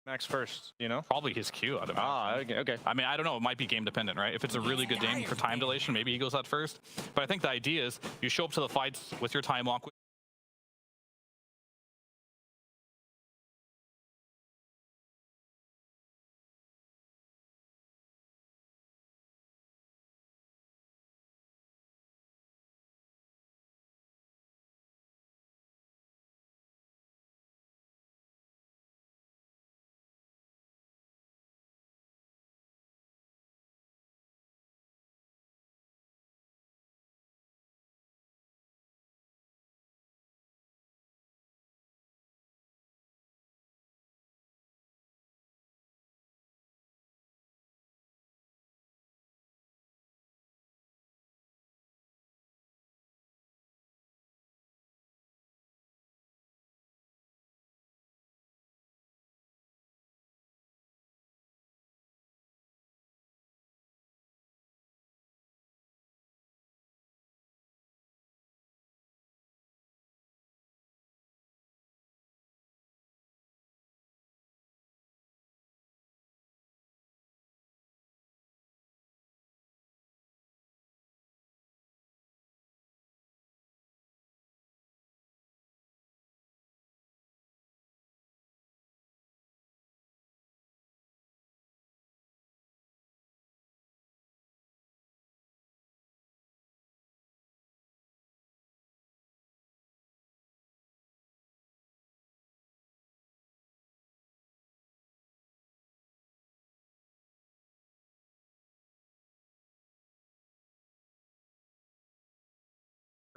Max first, you know? Probably his Q. Okay. I mean, I don't know. It might be game dependent, right? If it's a really good game for time dilation, maybe he goes out first. But I think the idea is you show up to the fights with your time lock.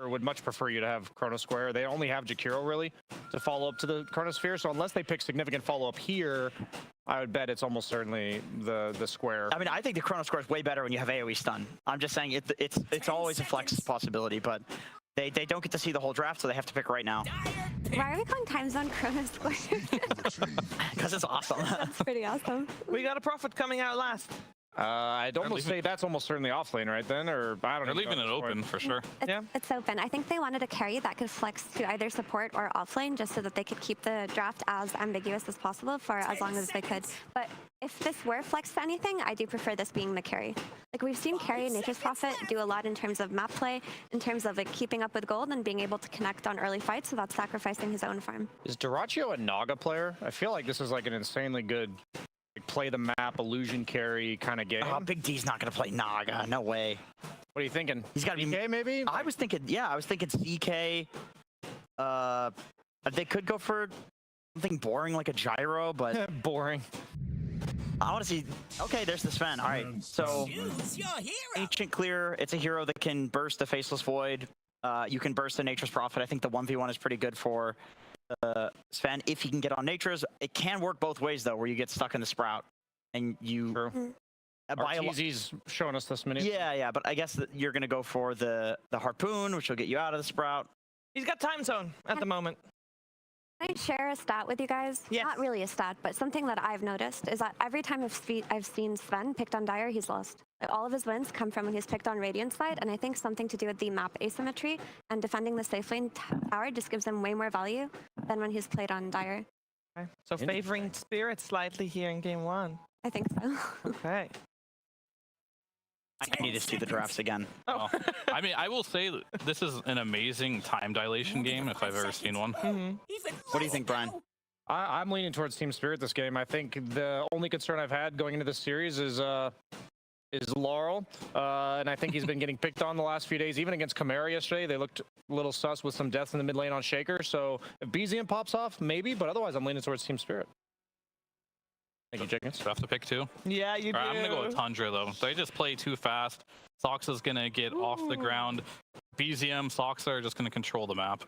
Would much prefer you to have Chrono Square. They only have Jakiro really to follow up to the Chronosphere, so unless they pick significant follow-up here, I would bet it's almost certainly the Square. I mean, I think the Chrono Square is way better when you have AoE stun. I'm just saying it's always a flex possibility, but they don't get to see the whole draft, so they have to pick right now. Why are we calling time zone Chrono Square? Because it's awesome. That's pretty awesome. We got a Prophet coming out last. I'd almost say that's almost certainly off lane right then, or I don't know. They're leaving it open for sure. It's open. I think they wanted a carry that could flex to either support or off lane just so that they could keep the draft as ambiguous as possible for as long as they could. But if this were flex to anything, I do prefer this being the carry. Like we've seen carry and Nature's Prophet do a lot in terms of map play, in terms of like keeping up with gold and being able to connect on early fights without sacrificing his own farm. Is Duraccio a Naga player? I feel like this is like an insanely good play the map, illusion carry kind of game. Oh, Big D's not going to play Naga. No way. What are you thinking? He's got to be... CK maybe? I was thinking CK. They could go for something boring like a gyro, but... Boring. I want to see... Okay, there's the Sven. All right, so... Ancient Clear. It's a hero that can burst the Faceless Void. You can burst the Nature's Prophet. I think the 1v1 is pretty good for... Sven, if he can get on Nature's. It can work both ways though, where you get stuck in the Sprout and you RTZ's showing us this minute. Yeah, but I guess that you're gonna go for the Harpoon, which will get you out of the Sprout. He's got time zone at the moment. Can I share a stat with you guys? Yes. Not really a stat, but something that I've noticed is that every time I've seen Sven picked on Dire, he's lost. All of his wins come from when he's picked on Radiant side, and I think something to do with the map asymmetry and defending the safe lane tower just gives him way more value than when he's played on Dire. Okay. So favoring Spirit slightly here in game one. I think so. Okay. I need to see the drafts again. Oh. I mean, I will say this is an amazing time dilation game if I've ever seen one. What do you think, Brian? I'm leaning towards Team Spirit this game. I think the only concern I've had going into this series is Laurel, and I think he's been getting picked on the last few days. Even against Chimera yesterday, they looked a little sus with some deaths in the mid lane on Shaker. So if BZM pops off, maybe, but otherwise I'm leaning towards Team Spirit. Thank you, Chickens. Do I have to pick two? Yeah, you do. I'm going to go with Tundra, though. They just play too fast. Sox is going to get off the ground. BZM, Sox are just going to control the map.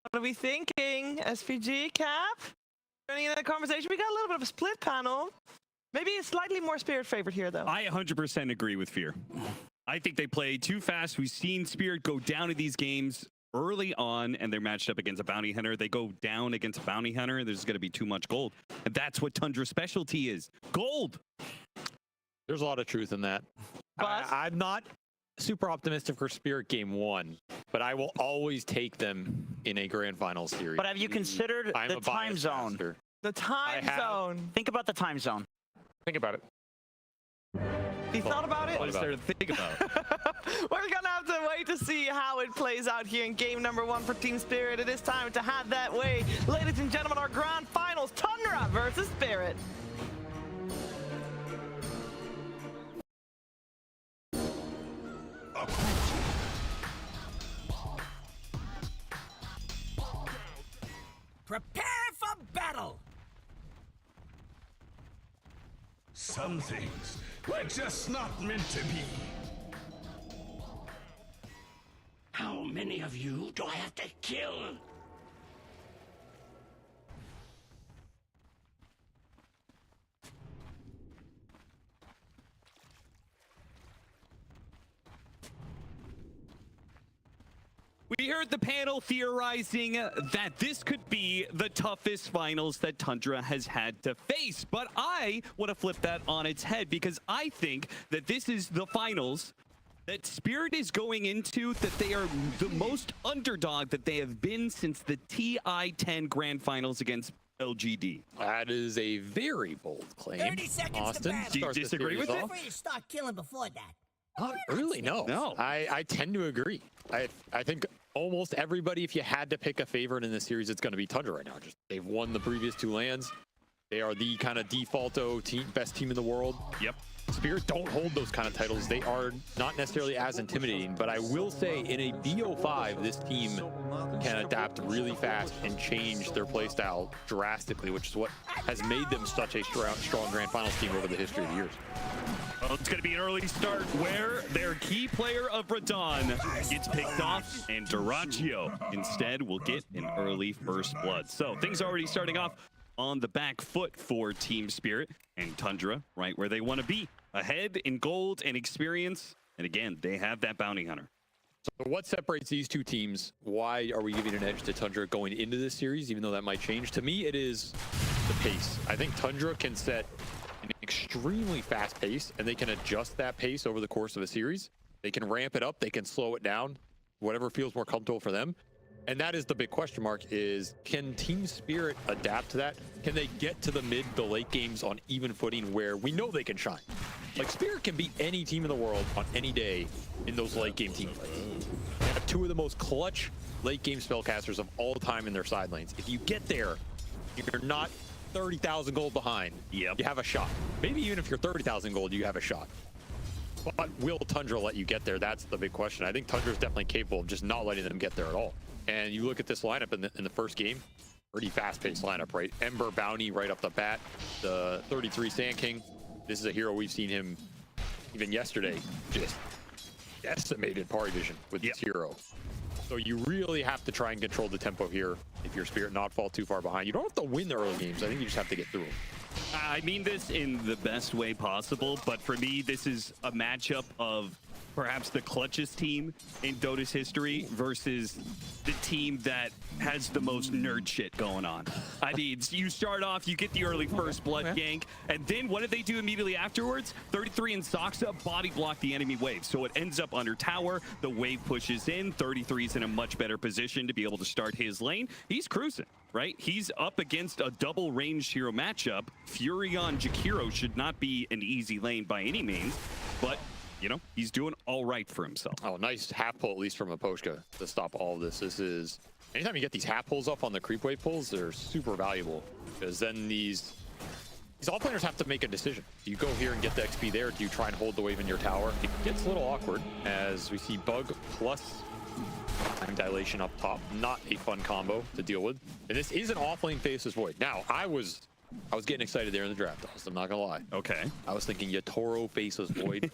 What are we thinking? SPG, Cap? Joining in the conversation, we got a little bit of a split panel. Maybe a slightly more Spirit favorite here, though. I 100% agree with Fear. I think they play too fast. We've seen Spirit go down in these games early on, and they're matched up against a bounty hunter. They go down against a bounty hunter, there's going to be too much gold. And that's what Tundra's specialty is. Gold! There's a lot of truth in that. But I'm not super optimistic for Spirit game one, but I will always take them in a grand final series. But have you considered I'm the a time biased zone? master. The time zone. Think about the time zone. Think about it. He thought about it? What is there to think about? We're gonna have to wait to see how it plays out here in game number 1 for Team Spirit. It is time to have that way. Ladies and gentlemen, our grand finals, Tundra versus Spirit. Prepare for battle! Some things were just not meant to be. How many of you do I have to kill? We heard the panel theorizing that this could be the toughest finals that Tundra has had to face. But I want to flip that on its head because I think that this is the finals that Spirit is going into, that they are the most underdog that they have been since the TI-10 Grand Finals against LGD. That is a very bold claim. 30 seconds to Austin, battle. Do you start the disagree series with it? off. Feel free to start killing before that. Not really, no. No. I tend to agree. I think almost everybody, if you had to pick a favorite in this series, it's going to be Tundra right now. Just they've won the previous 2 lands. They are the kind of defaulto team, best team in the world. Yep. Spirit don't hold those kind of titles. They are not necessarily as intimidating, but I will say in a BO5, this team can adapt really fast and change their playstyle drastically, which is what has made them such a strong Grand Finals team over the history of the years. Well, it's going to be an early start where their key player of Radon gets picked off, and Duraccio instead will get an early first blood. So things are already starting off on the back foot for Team Spirit, and Tundra right where they want to be, ahead in gold and experience. And again, they have that bounty hunter. So what separates these 2 teams? Why are we giving an edge to Tundra going into this series, even though that might change? To me, it is the pace. I think Tundra can set an extremely fast pace, and they can adjust that pace over the course of a series. They can ramp it up, they can slow it down, whatever feels more comfortable for them. And that is the big question mark, is can Team Spirit adapt to that? Can they get to the mid to late games on even footing where we know they can shine? Like, Spirit can beat any team in the world on any day in those late game team fights. They have 2 of the most clutch late game spellcasters of all time in their side lanes. If you get there, you're not 30,000 gold behind. Yep. You have a shot. Maybe even if you're 30,000 gold, you have a shot. But will Tundra let you get there? That's the big question. I think Tundra is definitely capable of just not letting them get there at all. And you look at this lineup in the first game, pretty fast-paced lineup, right? Ember, Bounty right up the bat, the 33 Sand King. This is a hero we've seen him even yesterday just decimated Party Vision with this hero. So you really have to try and control the tempo here if your Spirit not fall too far behind. You don't have to win the early games. I think you just have to get through them. I mean this in the best way possible, but for me, this is a matchup of perhaps the clutchest team in Dota's history versus the team that has the most nerd shit going on. I mean, you start off, you get the early first blood gank, and then what did they do immediately afterwards? 33 and Soxa body block the enemy wave, so it ends up under tower, the wave pushes in, 33's in a much better position to be able to start his lane. He's cruising, right? He's up against a double range hero matchup. Fury on Jakiro should not be an easy lane by any means, but you know, he's doing all right for himself. Oh, nice half pull, at least from Aposhka, to stop all of this. This is, anytime you get these half pulls off on the creep wave pulls, they're super valuable, because then these offlaners have to make a decision. Do you go here and get the XP there? Do you try and hold the wave in your tower? It gets a little awkward, as we see Bug plus time dilation up top. Not a fun combo to deal with. And this is an offlane Faceless Void. Now, I was getting excited there in the draft, I'm not gonna lie. Okay. I was thinking Yatoro Faceless Void.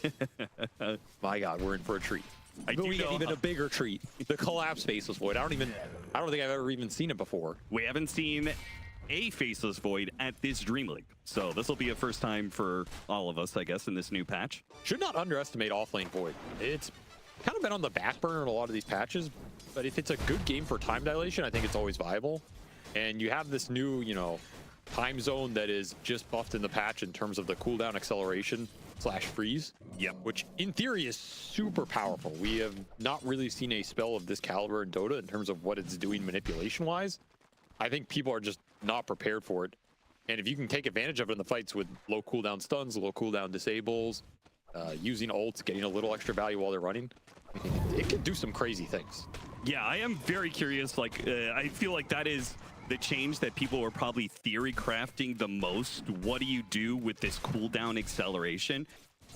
My God, we're in for a treat. I But do we get know- even a bigger treat. The Collapse Faceless Void. I don't think I've ever even seen it before. We haven't seen a Faceless Void at this Dream League, so this will be a first time for all of us, I guess, in this new patch. Should not underestimate offlane Void. It's kind of been on the back burner in a lot of these patches, but if it's a good game for time dilation, I think it's always viable. And you have this new, you know, time zone that is just buffed in the patch in terms of the cooldown acceleration / freeze. Yep. Which in theory is super powerful. We have not really seen a spell of this caliber in Dota in terms of what it's doing manipulation wise. I think people are just not prepared for it. And if you can take advantage of it in the fights with low cooldown stuns, low cooldown disables, using ults, getting a little extra value while they're running, I mean, it can do some crazy things. Yeah, I am very curious. Like, I feel like that is the change that people are probably theory crafting the most. What do you do with this cooldown acceleration?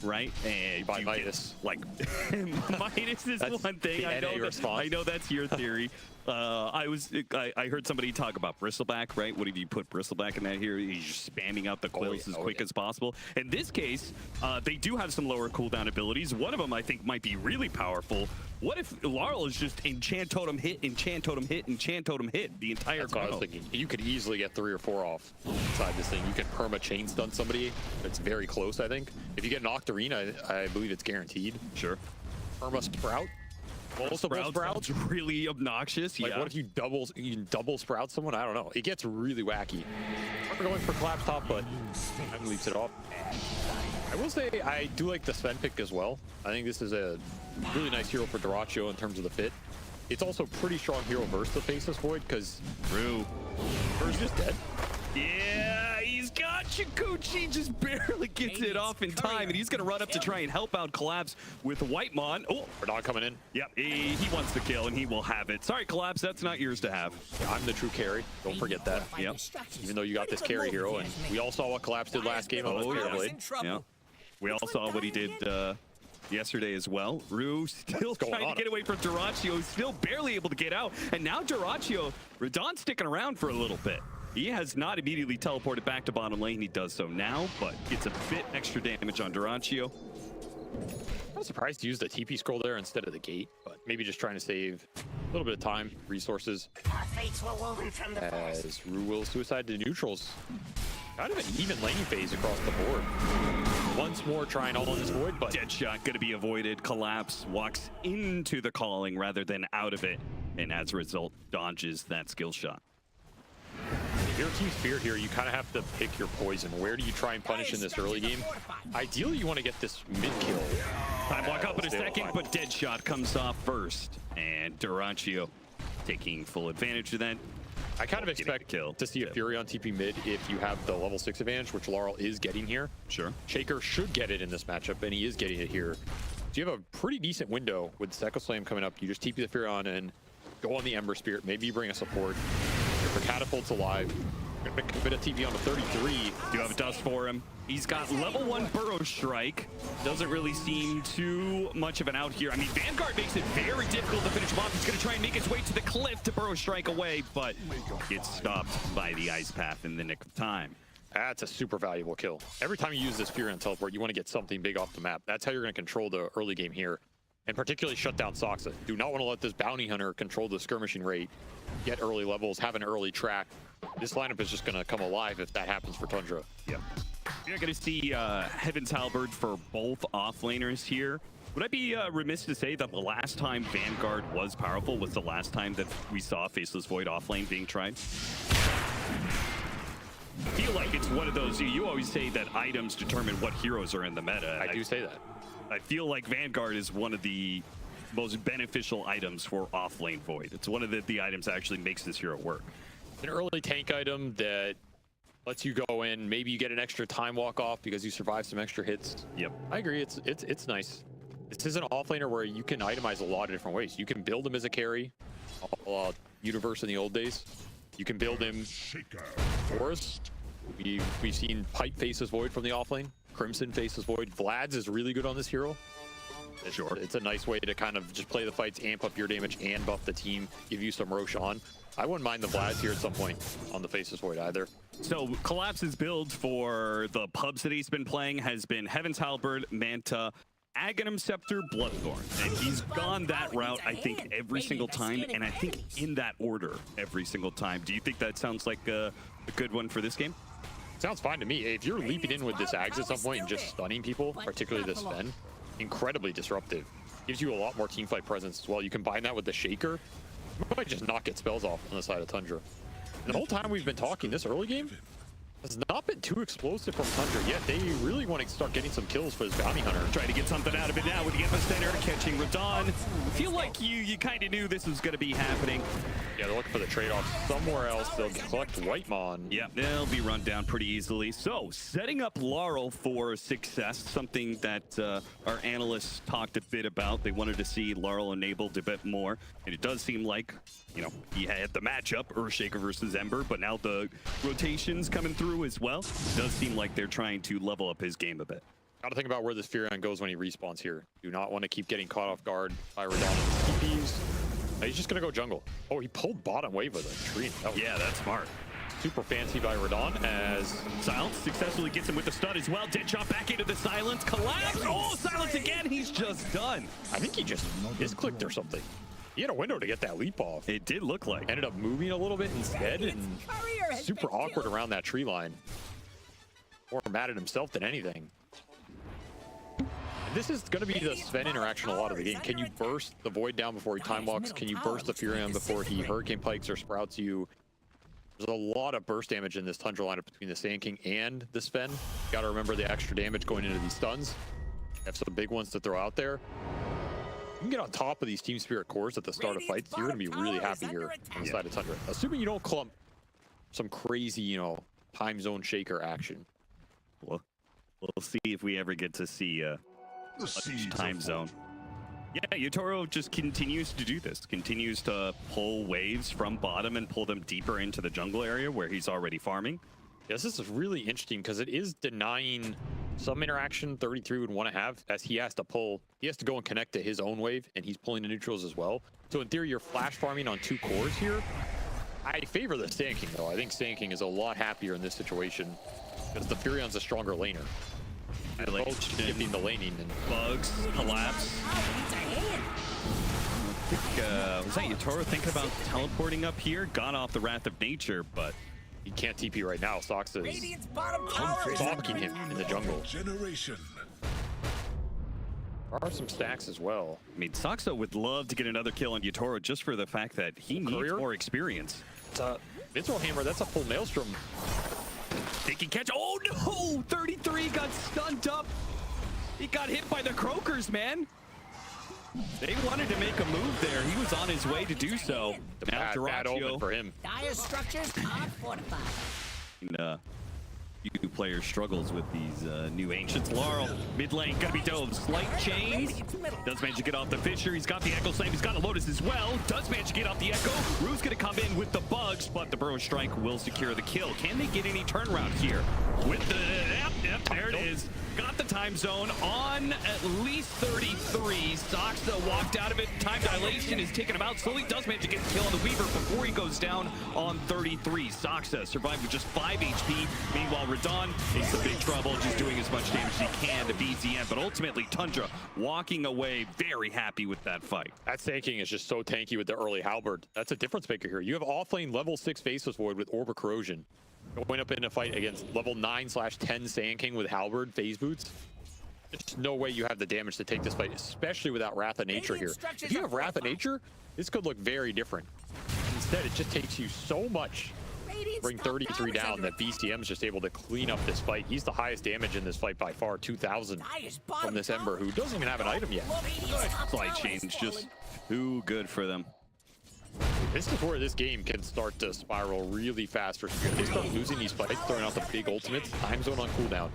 Right, and by Midas. Like Midas is That's one thing. I know that's your theory. I heard somebody talk about Bristleback, right? What if you put Bristleback in that here? He's just spamming out the quills as quick as possible. In this case, they do have some lower cooldown abilities. One of them I think might be really powerful. What if Laurel is just enchant totem hit, enchant totem hit, enchant totem hit the entire That's what I was thinking. You could easily get 3 or 4 off inside this thing. You can perma chain stun somebody. That's very close, I think. If you get an Octarine, I believe it's guaranteed. Sure. Perma Sprout. Multiple Sprouts really obnoxious. Like, yeah. what if you double Sprout someone? I don't know. It gets really wacky. We're going for collapse top, but Sven leaves it off. I will say I do like the Sven pick as well. I think this is a really nice hero for Dyrachyo in terms of the fit. It's also pretty strong hero versus the Faceless Void because True. Bur's just dead. Yeah, he's got Chikuchi, just barely gets it off in time, and he's going to run up to try and help out Collapse with Whitemon. Oh, Bernard coming in. Yep, he wants the kill, and he will have it. Sorry, Collapse, that's not yours to have. I'm the true carry. Don't forget that. Yep. Even though you got this carry hero, and we all saw what Collapse did last game on the Spirit Blade. Yeah. We all saw what he did yesterday as well. Rue still trying to get away from Dyrachyo, still barely able to get out. And now Dyrachyo, Radon's sticking around for a little bit. He has not immediately teleported back to bottom lane. He does so now, but it's a bit extra damage on Dyrachyo. I'm surprised to use the TP scroll there instead of the gate, but maybe just trying to save a little bit of time, resources. As Rue will suicide to neutrals. Kind of an even laning phase across the board. Once more trying all in this void, but Deadshot going to be avoided. Collapse walks into the calling rather than out of it, and as a result, dodges that skill shot. If you're Team Spirit here, you kind of have to pick your poison. Where do you try and punish in this early game? Ideally, you want to get this mid-kill. Time block up in a second, but Deadshot comes off first. And Dyrachyo taking full advantage of that. I kind of expect to see a Fury on TP mid if you have the level 6 advantage, which Laurel is getting here. Sure. Shaker should get it in this matchup, and he is getting it here. So you have a pretty decent window with Echo Slam coming up. You just TP the Fury on and go on the Ember Spirit. Maybe you bring a support. Your Catapult's alive. Gonna make a bit of TP on the 33. Do have a dust for him. He's got level 1 Burrow Strike. Doesn't really seem too much of an out here. I mean, Vanguard makes it very difficult to finish him off. He's going to try and make his way to the cliff to Burrow Strike away, but gets stopped by the Ice Path in the nick of time. That's a super valuable kill. Every time you use this Fury on teleport, you want to get something big off the map. That's how you're going to control the early game here. And particularly shut down Soxa. Do not want to let this Bounty Hunter control the skirmishing rate, get early levels, have an early track. This lineup is just going to come alive if that happens for Tundra. Yep. You're going to see Heaven's Halberd for both offlaners here. Would I be remiss to say that the last time Vanguard was powerful was the last time that we saw Faceless Void offlane being tried? I feel like it's one of those, you always say that items determine what heroes are in the meta. I do say that. I feel like Vanguard is one of the most beneficial items for offlane Void. It's one of the items that actually makes this hero work. An early tank item that lets you go in. Maybe you get an extra time walk off because you survive some extra hits. Yep. I agree. It's nice. This is an offlaner where you can itemize a lot of different ways. You can build him as a carry, Universe in the old days. You can build him Forest. We've seen Pipe Faceless Void from the offlane. Crimson Faceless Void. Vlad's is really good on this hero. Sure. It's a nice way to kind of just play the fights, amp up your damage, and buff the team, give you some Roshan. I wouldn't mind the Vlad's here at some point on the Faceless Void either. So Collapse's build for the pubs that he's been playing has been Heaven's Halberd, Manta, Aghanim Scepter, Bloodthorn. And he's gone that route, I think, every single time, and I think in that order every single time. Do you think that sounds like a good one for this game? Sounds fine to me. If you're leaping in with this Ags at some point and just stunning people, particularly this Sven, incredibly disruptive. Gives you a lot more teamfight presence as well. You combine that with the Shaker, you might just not get spells off on the side of Tundra. And the whole time we've been talking this early game, has not been too explosive from Tundra yet. They really want to start getting some kills for this bounty hunter. Trying to get something out of it now with the epicenter, catching Radon. Feel like you kind of knew this was going to be happening. Yeah, they're looking for the trade-off somewhere else. They'll collect Whitemon. Yeah, they'll be run down pretty easily. So, setting up Laurel for success, something that our analysts talked a bit about. They wanted to see Laurel enabled a bit more. And it does seem like, you know, he had the matchup, Earthshaker versus Ember, but now the rotations coming through as well. It does seem like they're trying to level up his game a bit. Got to think about where this Furion goes when he respawns here. Do not want to keep getting caught off guard by Radon and TPs. He's just going to go jungle. Oh, he pulled bottom wave with a tree. Yeah, that's smart. Super fancy by Radon as Silence successfully gets him with the stun as well. Dead shot back into the Silence. Collapse. Oh, Silence again. He's just done. I think he just misclicked or something. He had a window to get that leap off. It did look like. Ended up moving a little bit instead and super awkward around that tree line. More mad at himself than anything. And this is going to be the Sven interaction a lot of the game. Can you burst the Void down before he time walks? Can you burst the Furion before he Hurricane Pikes or Sprouts you? There's a lot of burst damage in this Tundra lineup between the Sand King and the Sven. Got to remember the extra damage going into these stuns. Have some big ones to throw out there. You can get on top of these Team Spirit cores at the start of fights. You're going to be really happy here on the side of Tundra. Assuming you don't clump some crazy, you know, time zone shaker action. We'll see if we ever get to see a time zone. Yeah, Yotaro just continues to do this. Continues to pull waves from bottom and pull them deeper into the jungle area where he's already farming. Yes, this is really interesting because it is denying some interaction 33 would want to have, as he has to pull. He has to go and connect to his own wave, and he's pulling the neutrals as well. So in theory, you're flash farming on 2 cores here. I favor the Sand King, though. I think Sand King is a lot happier in this situation because the Furion's a stronger laner. And both skipping the laning and bugs, collapse. Was that Yotaro thinking about teleporting up here? Gone off the Wrath of Nature, but he can't TP right now. Soxa is stalking him in the jungle. There are some stacks as well. I mean, Soxa would love to get another kill on Yotaro just for the fact that he needs more experience. It's a Visceral Hammer. That's a full Maelstrom. They can catch. Oh no! 33 got stunned up. He got hit by the Croakers, man. They wanted to make a move there. He was on his way to do so. Now bad omen for him. Dire structures are fortified. You player struggles with these new ancients. Laurel, mid lane, gotta be dove. Slight chains. Does manage to get off the Fissure. He's got the Echo Slam. He's got a Lotus as well. Does manage to get off the Echo. Rue's gonna come in with the bugs, but the Burrow Strike will secure the kill. Can they get any turnaround here? With the yep, there it is. Got the time zone on at least 33. Soxa walked out of it. Time dilation is taking him out. Slowly does manage to get the kill on the Weaver before he goes down on 33. Soxa survived with just 5 HP. Meanwhile, Radon is in big trouble, just doing as much damage as he can to BZM. But ultimately, Tundra walking away very happy with that fight. That Sand King is just so tanky with the early halberd. That's a difference maker here. You have offlane level 6 Faceless Void with Orb of Corrosion. Going up in a fight against level 9/10 Sand King with halberd, phase boots. There's no way you have the damage to take this fight, especially without Wrath of Nature here. If you have Wrath of Nature, this could look very different. Instead, it just takes you so much to bring 33 down that BCM is just able to clean up this fight. He's the highest damage in this fight by far, 2,000 from this Ember, who doesn't even have an item yet. Slight change, just too good for them. This is where this game can start to spiral really fast for Spirit. They start losing these fights, throwing out the big ultimates. Time Zone on cooldown.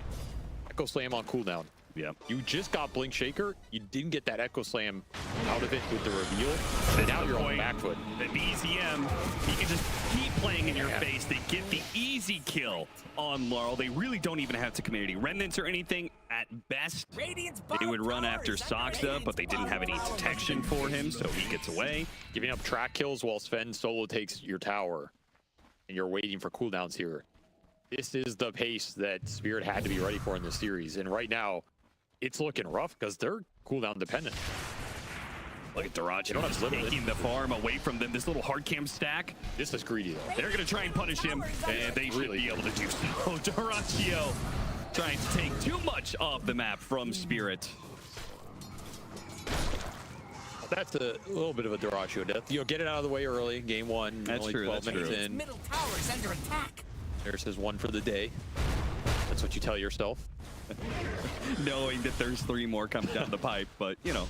Echo Slam on cooldown. Yeah. You just got Blink Shaker. You didn't get that Echo Slam out of it with the reveal. And now you're on back foot. The BZM, he can just keep playing in your face. They get the easy kill on Laurel. They really don't even have to commit any remnants or anything. At best, they would run after Soxa, but they didn't have any detection for him, so he gets away. Giving up track kills while Sven solo takes your tower. And you're waiting for cooldowns here. This is the pace that Spirit had to be ready for in this series. And right now, it's looking rough because they're cooldown dependent. Look at Darachi just taking the farm away from them. This little hard cam stack. This is greedy though. They're going to try and punish him, and they should be able to do so. Darachi trying to take too much off the map from Spirit. That's a little bit of a Darachi death. You know, get it out of the way early, game 1. That's only true. 12 minutes in. Middle tower is under attack. There's his one for the day. That's what you tell yourself. Knowing that there's 3 more coming down the pipe, but you know,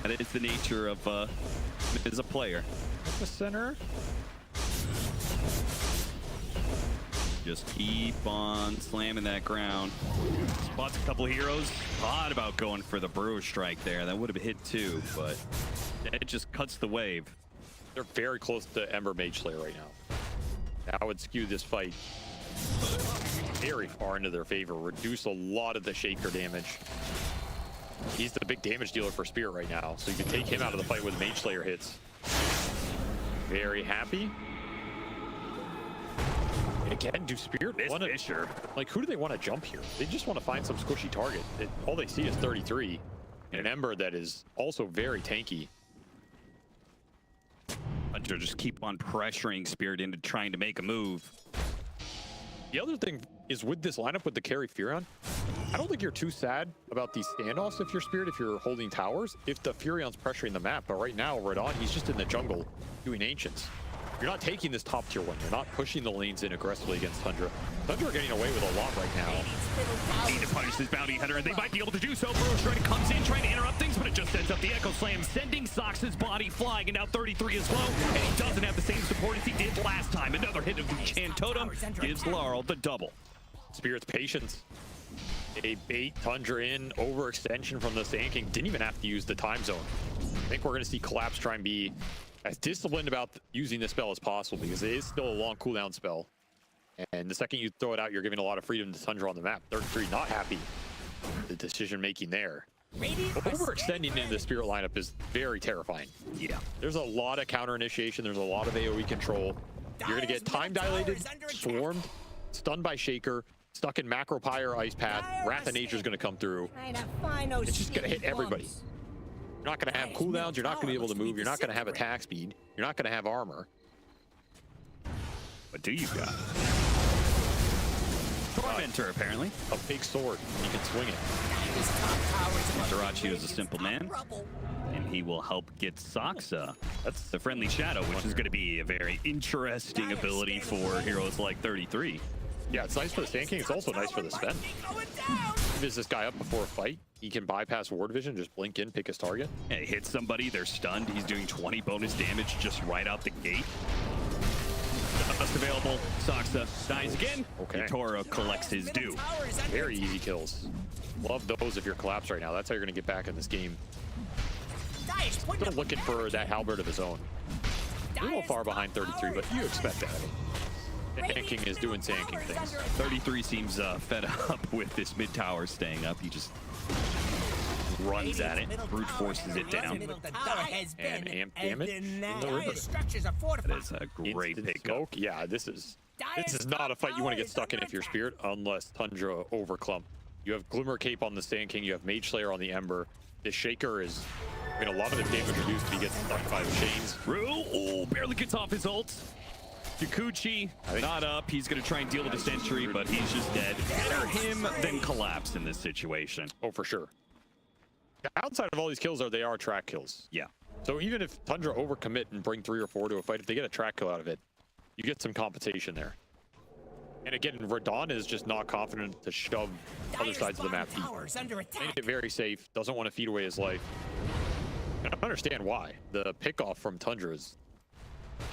that is the nature of as a player. At the center. Just keep on slamming that ground. Spots a couple of heroes. Thought about going for the Brewer Strike there. That would have hit 2, but it just cuts the wave. They're very close to Ember Mage Slayer right now. That would skew this fight very far into their favor. Reduce a lot of the Shaker damage. He's the big damage dealer for Spirit right now, so you can take him out of the fight with Mage Slayer hits. Very happy. Again, do Spirit want to Fisher? Like, who do they want to jump here? They just want to find some squishy target. All they see is 33 and an Ember that is also very tanky. Tundra just keep on pressuring Spirit into trying to make a move. The other thing is with this lineup with the carry Furion, I don't think you're too sad about these standoffs if you're Spirit, if you're holding towers, if the Furion's pressuring the map. But right now, Radon, he's just in the jungle doing Ancients. You're not taking this top tier one. You're not pushing the lanes in aggressively against Tundra. Tundra are getting away with a lot right now. Need to punish this bounty hunter, and they might be able to do so. Brewer Strike comes in, trying to interrupt things, but it just ends up the Echo Slam, sending Sox's body flying, and now 33 is low, and he doesn't have the same support as he did last time. Another hit of the Chan Totem gives Laurel the double. Spirit's patience. They bait Tundra in, overextension from the Sand King. Didn't even have to use the time zone. I think we're going to see Collapse try and be as disciplined about using this spell as possible, because it is still a long cooldown spell. And the second you throw it out, you're giving a lot of freedom to Tundra on the map. 33 not happy with the decision making there. Overextending into the Spirit lineup is very terrifying. Yeah. There's a lot of counter initiation. There's a lot of AoE control. You're going to get time dilated, swarmed, stunned by Shaker, stuck in Macro Pyre Ice Path. Wrath of Nature is going to come through. It's just going to hit everybody. You're not going to have cooldowns. You're not going to be able to move. You're not going to have attack speed. You're not going to have armor. What do you got? Tormentor, apparently. A big sword. You can swing it. Zerachi is a simple man, and he will help get Soxa. That's the Friendly Shadow, which is going to be a very interesting ability for heroes like 33. Yeah, it's nice for the Sand King. It's also nice for the Sven. If this guy up before a fight, he can bypass ward vision, just blink in, pick his target. Yeah, hit somebody, they're stunned. He's doing 20 bonus damage just right out the gate. Just available. Soxa dies again. Okay. Toro collects his due. Very easy kills. Love those if you're collapsed right now. That's how you're going to get back in this game. Still looking for that halberd of his own. A little far behind 33, but you expect that. Sand King is doing Sand King things. 33 seems fed up with this mid tower staying up. He just runs at it, brute forces it down, and amp damage in the river. That is a great Instant pickup. smoke. Yeah, this is not a fight you want to get stuck in if you're Spirit, unless Tundra overclump. You have Glimmer Cape on the Sand King. You have Mage Slayer on the Ember. This Shaker is, I mean, a lot of his damage reduced if he gets stuck by the chains. Rue, oh, barely gets off his ult. Kikuchi, not up. He's going to try and deal with the Sentry, but he's just dead. Better him than Collapse in this situation. Oh, for sure. Outside of all these kills, they are track kills. Yeah. So even if Tundra overcommit and bring 3 or 4 to a fight, if they get a track kill out of it, you get some compensation there. And again, Radon is just not confident to shove other sides of the map deep. Playing it very safe, doesn't want to feed away his life. And I understand why. The pickoff from Tundra is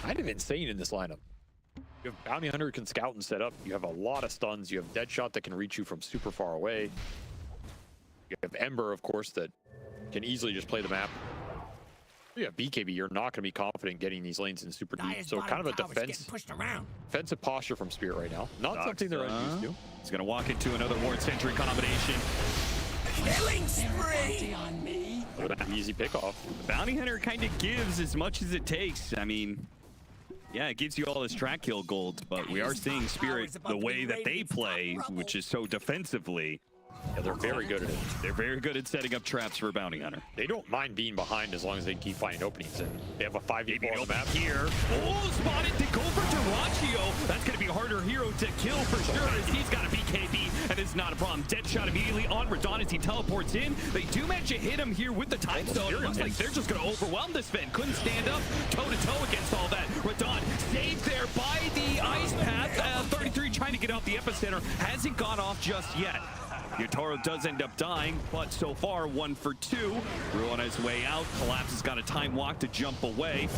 kind of insane in this lineup. You have Bounty Hunter who can scout and set up. You have a lot of stuns. You have Deadshot that can reach you from super far away. You have Ember, of course, that can easily just play the map. You have BKB, you're not going to be confident getting these lanes in super deep. So kind of a defensive posture from Spirit right now. Not something they're unused to. He's going to walk into another Ward Sentry combination. Killing spree on me. Easy pickoff. Bounty Hunter kind of gives as much as it takes. I mean, yeah, it gives you all this track kill gold, but we are seeing Spirit the way that they play, which is so defensively. Yeah, they're very good at it. They're very good at setting up traps for Bounty Hunter. They don't mind being behind as long as they keep finding openings. And they have a 5v4 on the map here. Oh, spotted to go for Terraccio. That's going to be a harder hero to kill for sure, as he's got a BKB and his is not a problem. Dead shot immediately on Radon as he teleports in. They do manage to hit him here with the time stone. It looks like they're just going to overwhelm this Sven. Couldn't stand up toe-to-toe against all that. Radon saved there by the ice path. 33 trying to get off the epicenter. Hasn't gone off just yet. Yotaro does end up dying, but so far 1 for 2. Rue on his way out. Collapse has got a time walk to jump away.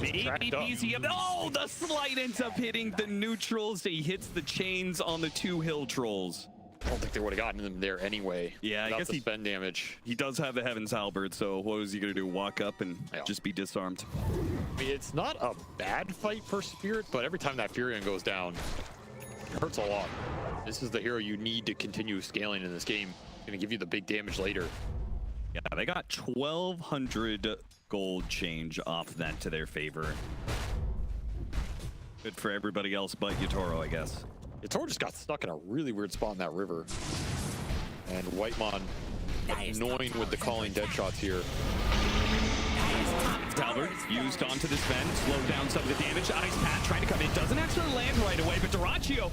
Maybe BZM. Oh, the slide ends up hitting the neutrals. He hits the chains on the 2 hill trolls. I don't think they would have gotten them there anyway. Yeah, I guess he spend damage. He does have the Heaven's Halberd, so what was he going to do? Walk up and just be disarmed? I mean, it's not a bad fight for Spirit, but every time that Furion goes down, it hurts a lot. This is the hero you need to continue scaling in this game. Gonna give you the big damage later. Yeah, they got 1,200 gold change off that to their favor. Good for everybody else but Yotaro, I guess. Yotaro just got stuck in a really weird spot in that river. And Whitemon annoying with the calling dead shots here. Talbert used onto this Sven, slowed down some of the damage. Ice Path trying to come in, doesn't actually land right away, but Duraccio,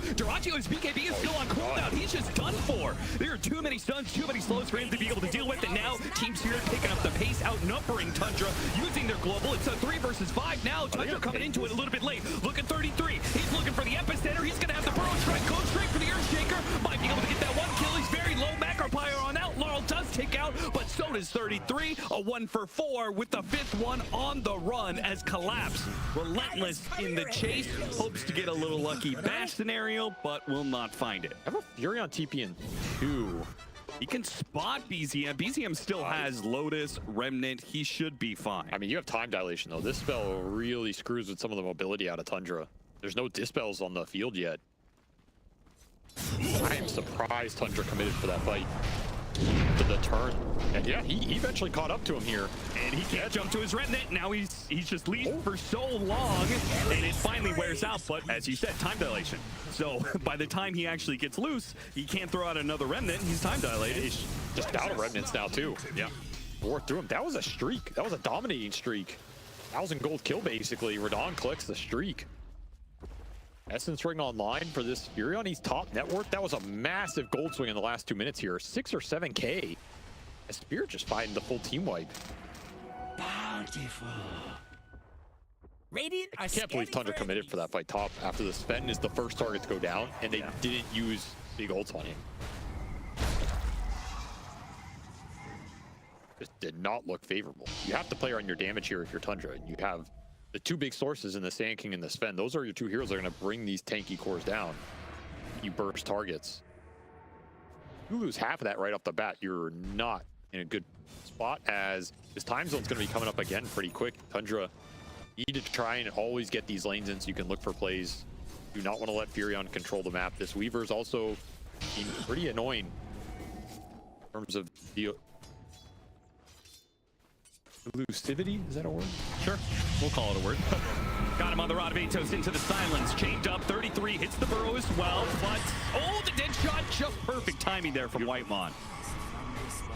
his BKB is still on cooldown. He's just done for. There are too many stuns, too many slows for him to be able to deal with, and now Team Spirit picking up the pace, outnumbering Tundra, using their global. It's a 3 versus 5 now. Tundra coming into it a little bit late. Look at 33. He's looking for the epicenter. He's gonna have the burrow strike, go straight for the Earthshaker. Might be able to get that 1 kill. He's very low. Macro Pyre on out. Laurel does tick out, but so does 33. A 1 for 4 with the 5th one on the run as Collapse, relentless in the chase, hopes to get a little lucky bash scenario, but will not find it. I have a Fury on TP in 2. He can spot BZM. BZM still has Lotus, Remnant. He should be fine. I mean, you have time dilation though. This spell really screws with some of the mobility out of Tundra. There's no dispels on the field yet. I am surprised Tundra committed for that fight. To the turn, and yeah, he eventually caught up to him here, and he can't jump to his Remnant. Now he's just leashed for so long, and it finally wears out. But as you said, time dilation. So by the time he actually gets loose, he can't throw out another Remnant. He's time dilated. He's just out of Remnants now too. Yeah, worked through him. That was a streak. That was a dominating streak. 1,000 gold kill basically. Radon clicks the streak. Essence Ring online for this Furion. He's top net worth. That was a massive gold swing in the last 2 minutes here. 6 or 7K. A Spirit just fighting the full team wipe. Bountiful. I can't believe Tundra committed for that fight top after the Sven is the first target to go down, and they didn't use big ults on him. Just did not look favorable. You have to play around your damage here if you're Tundra, and you have the 2 big sources in the Sand King and the Sven. Those are your 2 heroes that are going to bring these tanky cores down. You burst targets. You lose half of that right off the bat, you're not in a good spot, as this time zone's going to be coming up again pretty quick. Tundra need to try and always get these lanes in so you can look for plays. Do not want to let Furion control the map. This Weaver's also being pretty annoying in terms of the elusivity. Is that a word? Sure, we'll call it a word. Got him on the Rod of Atos into the silence. Chained up, 33 hits the burrow as well, but oh, the dead shot, just perfect timing there from Whitemon.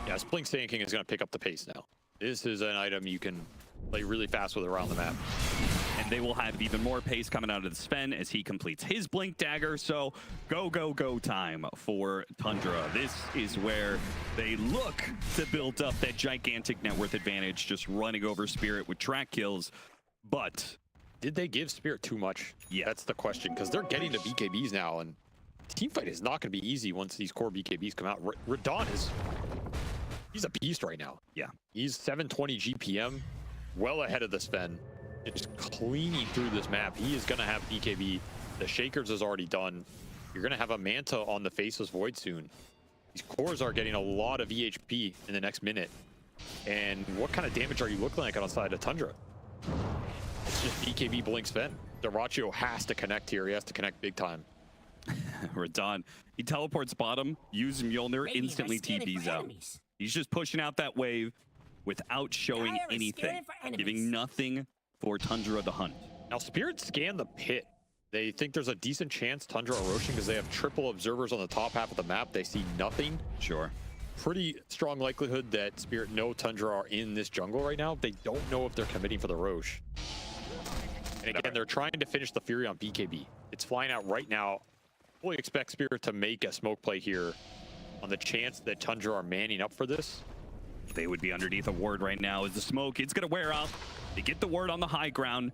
Yeah, Blink Sand King is going to pick up the pace now. This is an item you can play really fast with around the map. And they will have even more pace coming out of the Sven as he completes his Blink Dagger. So go, go, go time for Tundra. This is where they look to build up that gigantic net worth advantage, just running over Spirit with track kills. But did they give Spirit too much? Yeah, that's the question, because they're getting to BKBs now, and teamfight is not going to be easy once these core BKBs come out. Radon is... he's a beast right now. Yeah. He's 720 GPM, well ahead of the Sven. Just cleaning through this map. He is going to have BKB. The Shakers is already done. You're going to have a Manta on the Faceless Void soon. These cores are getting a lot of EHP in the next minute. And what kind of damage are you looking like outside of Tundra? It's just BKB Blink Sven. Duraccio has to connect here. He has to connect big time. Radon, he teleports bottom, uses Mjolnir, instantly TPs out. He's just pushing out that wave without showing anything, giving nothing for Tundra to hunt. Now, Spirit scanned the pit. They think there's a decent chance Tundra are Roshing because they have triple observers on the top half of the map. They see nothing. Sure. Pretty strong likelihood that Spirit know Tundra are in this jungle right now. They don't know if they're committing for the Rosh. And again, they're trying to finish the Fury on BKB. It's flying out right now. fully expect Spirit to make a smoke play here on the chance that Tundra are manning up for this. They would be underneath a ward right now as the smoke, it's going to wear out. They get the ward on the high ground.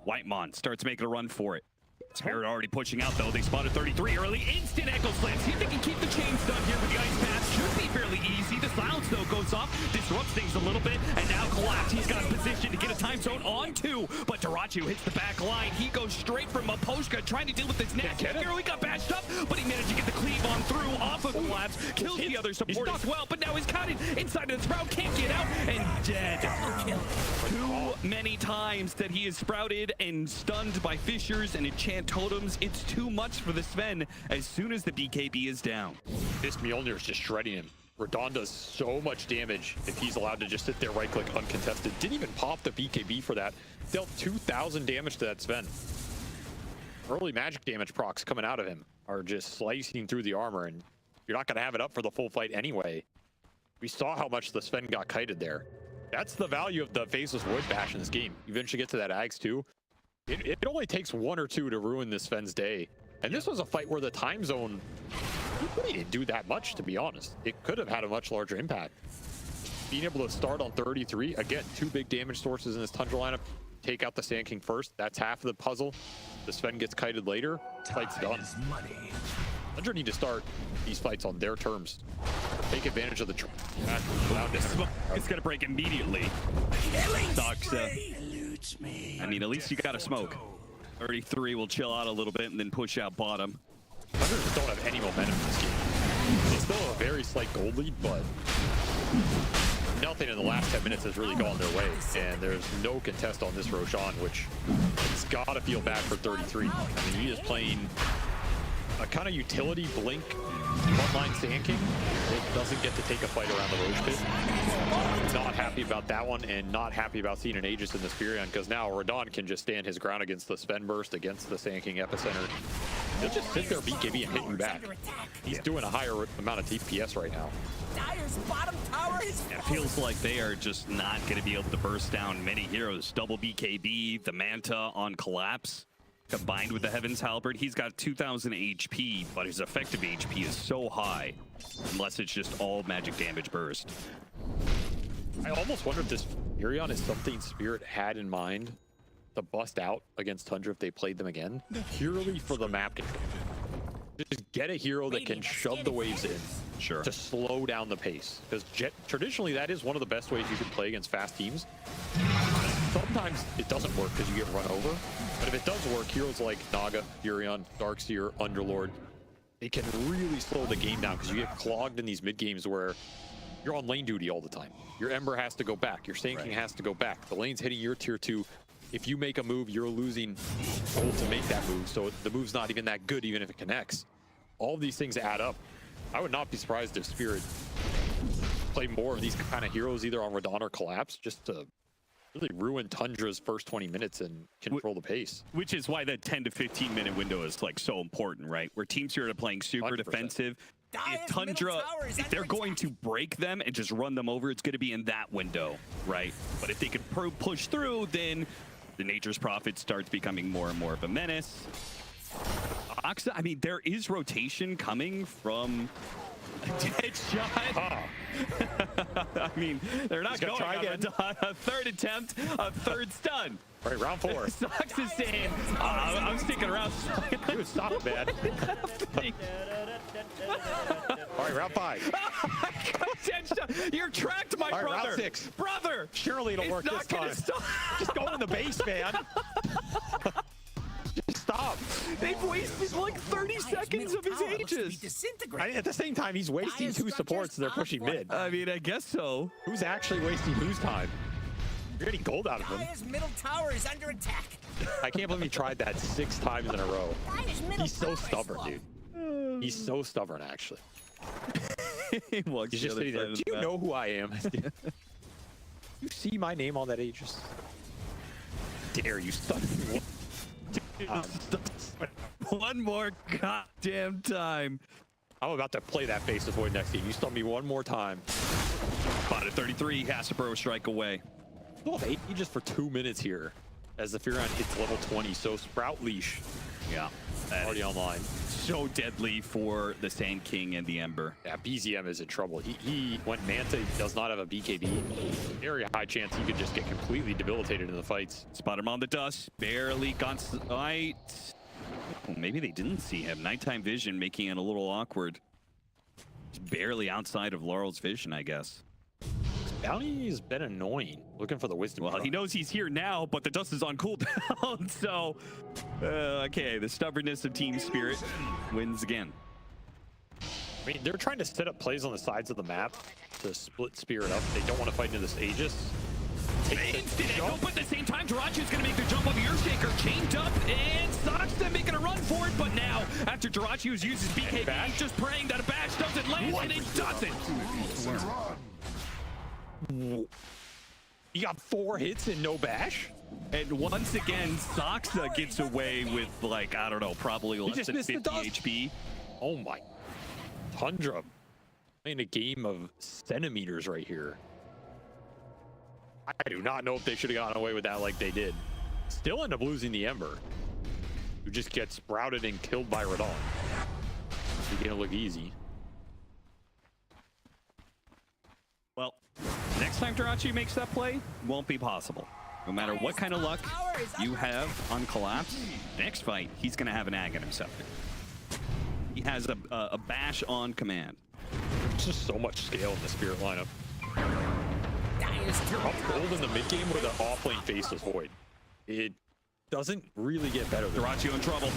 Whitemon starts making a run for it. Spirit already pushing out, though. They spotted 33 early. Instant echo slams. See if they can keep the chains done here with the ice path. Should be fairly easy. The silence, though, goes off. Disrupts things a little bit. And now Collapse. He's got a position to get a time zone on 2. But Darachu hits the back line. He goes straight from Maposhka, trying to deal with this nasty hero. He got bashed up, but he managed to get the cleave on through off of Collapse. Kills the other support as well. But now he's caught inside of the sprout. Can't get out. And dead. Too many times that he is sprouted and stunned by fissures and enchant totems. It's too much for the Sven as soon as the BKB is down. This Mjolnir is just shredding him. Radon does so much damage if he's allowed to just sit there right click uncontested. Didn't even pop the BKB for that. Dealt 2,000 damage to that Sven. Early magic damage procs coming out of him are just slicing through the armor, and you're not going to have it up for the full fight anyway. We saw how much the Sven got kited there. That's the value of the Faceless Void Bash in this game. You eventually get to that Ags too. It only takes 1 or 2 to ruin this Sven's day. And this was a fight where the time zone really didn't do that much, to be honest. It could have had a much larger impact. Being able to start on 33, again, 2 big damage sources in this Tundra lineup. Take out the Sand King first. That's half of the puzzle. The Sven gets kited later. Fight's done. Tundra need to start these fights on their terms. Take advantage of the It's gonna break immediately. I mean, at least you got a smoke. 33 will chill out a little bit and then push out bottom. Tundra just don't have any momentum in this game. It's still a very slight gold lead, but nothing in the last 10 minutes has really gone their way. And there's no contest on this Roshan, which has got to feel bad for 33. I mean, he is playing a kind of utility blink frontline Sand King. It doesn't get to take a fight around the Roche pit. Not happy about that one, and not happy about seeing an Aegis in the Spirion, because now Radon can just stand his ground against the Sven burst, against the Sand King epicenter. He'll just sit there BKB and hit you back. He's doing a higher amount of DPS right now. It feels like they are just not going to be able to burst down many heroes. Double BKB, the Manta on Collapse. Combined with the Heaven's Halberd, he's got 2,000 HP, but his effective HP is so high, unless it's just all magic damage burst. I almost wonder if this Furion is something Spirit had in mind to bust out against Tundra if they played them again, purely for the map control. Just get a hero that can shove the waves in to slow down the pace, because traditionally that is one of the best ways you can play against fast teams. Sometimes it doesn't work because you get run over, but if it does work, heroes like Naga, Furion, Darkseer, Underlord, they can really slow the game down, because you get clogged in these mid games where you're on lane duty all the time. Your Ember has to go back, your Sand King has to go back, the lane's hitting your tier 2. If you make a move, you're losing gold to make that move, so the move's not even that good even if it connects. All of these things add up. I would not be surprised if Spirit play more of these kind of heroes either on Radon or Collapse, just to really ruin Tundra's first 20 minutes and control the pace. Which is why the 10 to 15 minute window is like so important, right? Where teams here are playing super 100%. defensive. If Tundra, if they're going to break them and just run them over, it's going to be in that window, right? But if they can push through, then the Nature's Prophet starts becoming more and more of a menace. Oxa, I mean, there is rotation coming from a dead shot. I mean, they're not going try again. A third attempt, a third stun. All right, round 4. Sox is saying, I'm sticking around. Dude, stop it, man. All right, round 5. You're tracked, my All right, brother. round 6. Brother. Surely it'll work this time. Just go in the base, man. Just stop. They've wasted like 30 seconds of his Aegis. At the same time, he's wasting 2 supports, so they're pushing mid. I mean, I guess so. Who's actually wasting whose time? You're getting gold out of him. middle tower is under attack. I can't believe he tried that 6 times in a row. He's so stubborn, dude. He's so stubborn, actually. He's just sitting there. Do you know who I am? You see my name on that Aegis? Dare you stun me? One more goddamn time. I'm about to play that Faceless Void next game. You stun me one more time. Spot at 33, has to burrow strike away. Well, 8 just for 2 minutes here. as the Furion hits level 20. So Sprout Leash Yeah. That already is online. so deadly for the Sand King and the Ember. Yeah, BZM is in trouble. When Manta does not have a BKB, very high chance he could just get completely debilitated in the fights. Spot him on the dust. Barely got sight. Oh, maybe they didn't see him. Nighttime vision making it a little awkward. He's barely outside of Laurel's vision, I guess. Bounty's been annoying, looking for the wisdom. Well, he knows he's here now, but the dust is on cooldown. So, okay, the stubbornness of Team Spirit wins again. I mean, they're trying to set up plays on the sides of the map to split Spirit up. They don't want to fight into this Aegis. But at the same time, Jirachi's going to make the jump off Earshaker, chained up, and Soxta making a run for it. But now, after Jirachi uses BKB, he's just praying that a bash doesn't land, and it doesn't. He got 4 hits and no bash. And once again, Soxa gets away with, like, I don't know, probably less just than missed the 50 dust. HP. Oh my. Tundra playing a game of centimeters right here. I do not know if they should have gotten away with that like they did. Still end up losing the Ember, who just gets sprouted and killed by Radon. Beginning to look easy. Well, next time Jirachi makes that play, won't be possible. No matter what kind of luck you have on Collapse, next fight, he's going to have an Ag on himself. He has a bash on command. There's just so much scale in the Spirit lineup. Up gold in the mid game with an offlane Faceless Void. It doesn't really get better. Jirachi in trouble.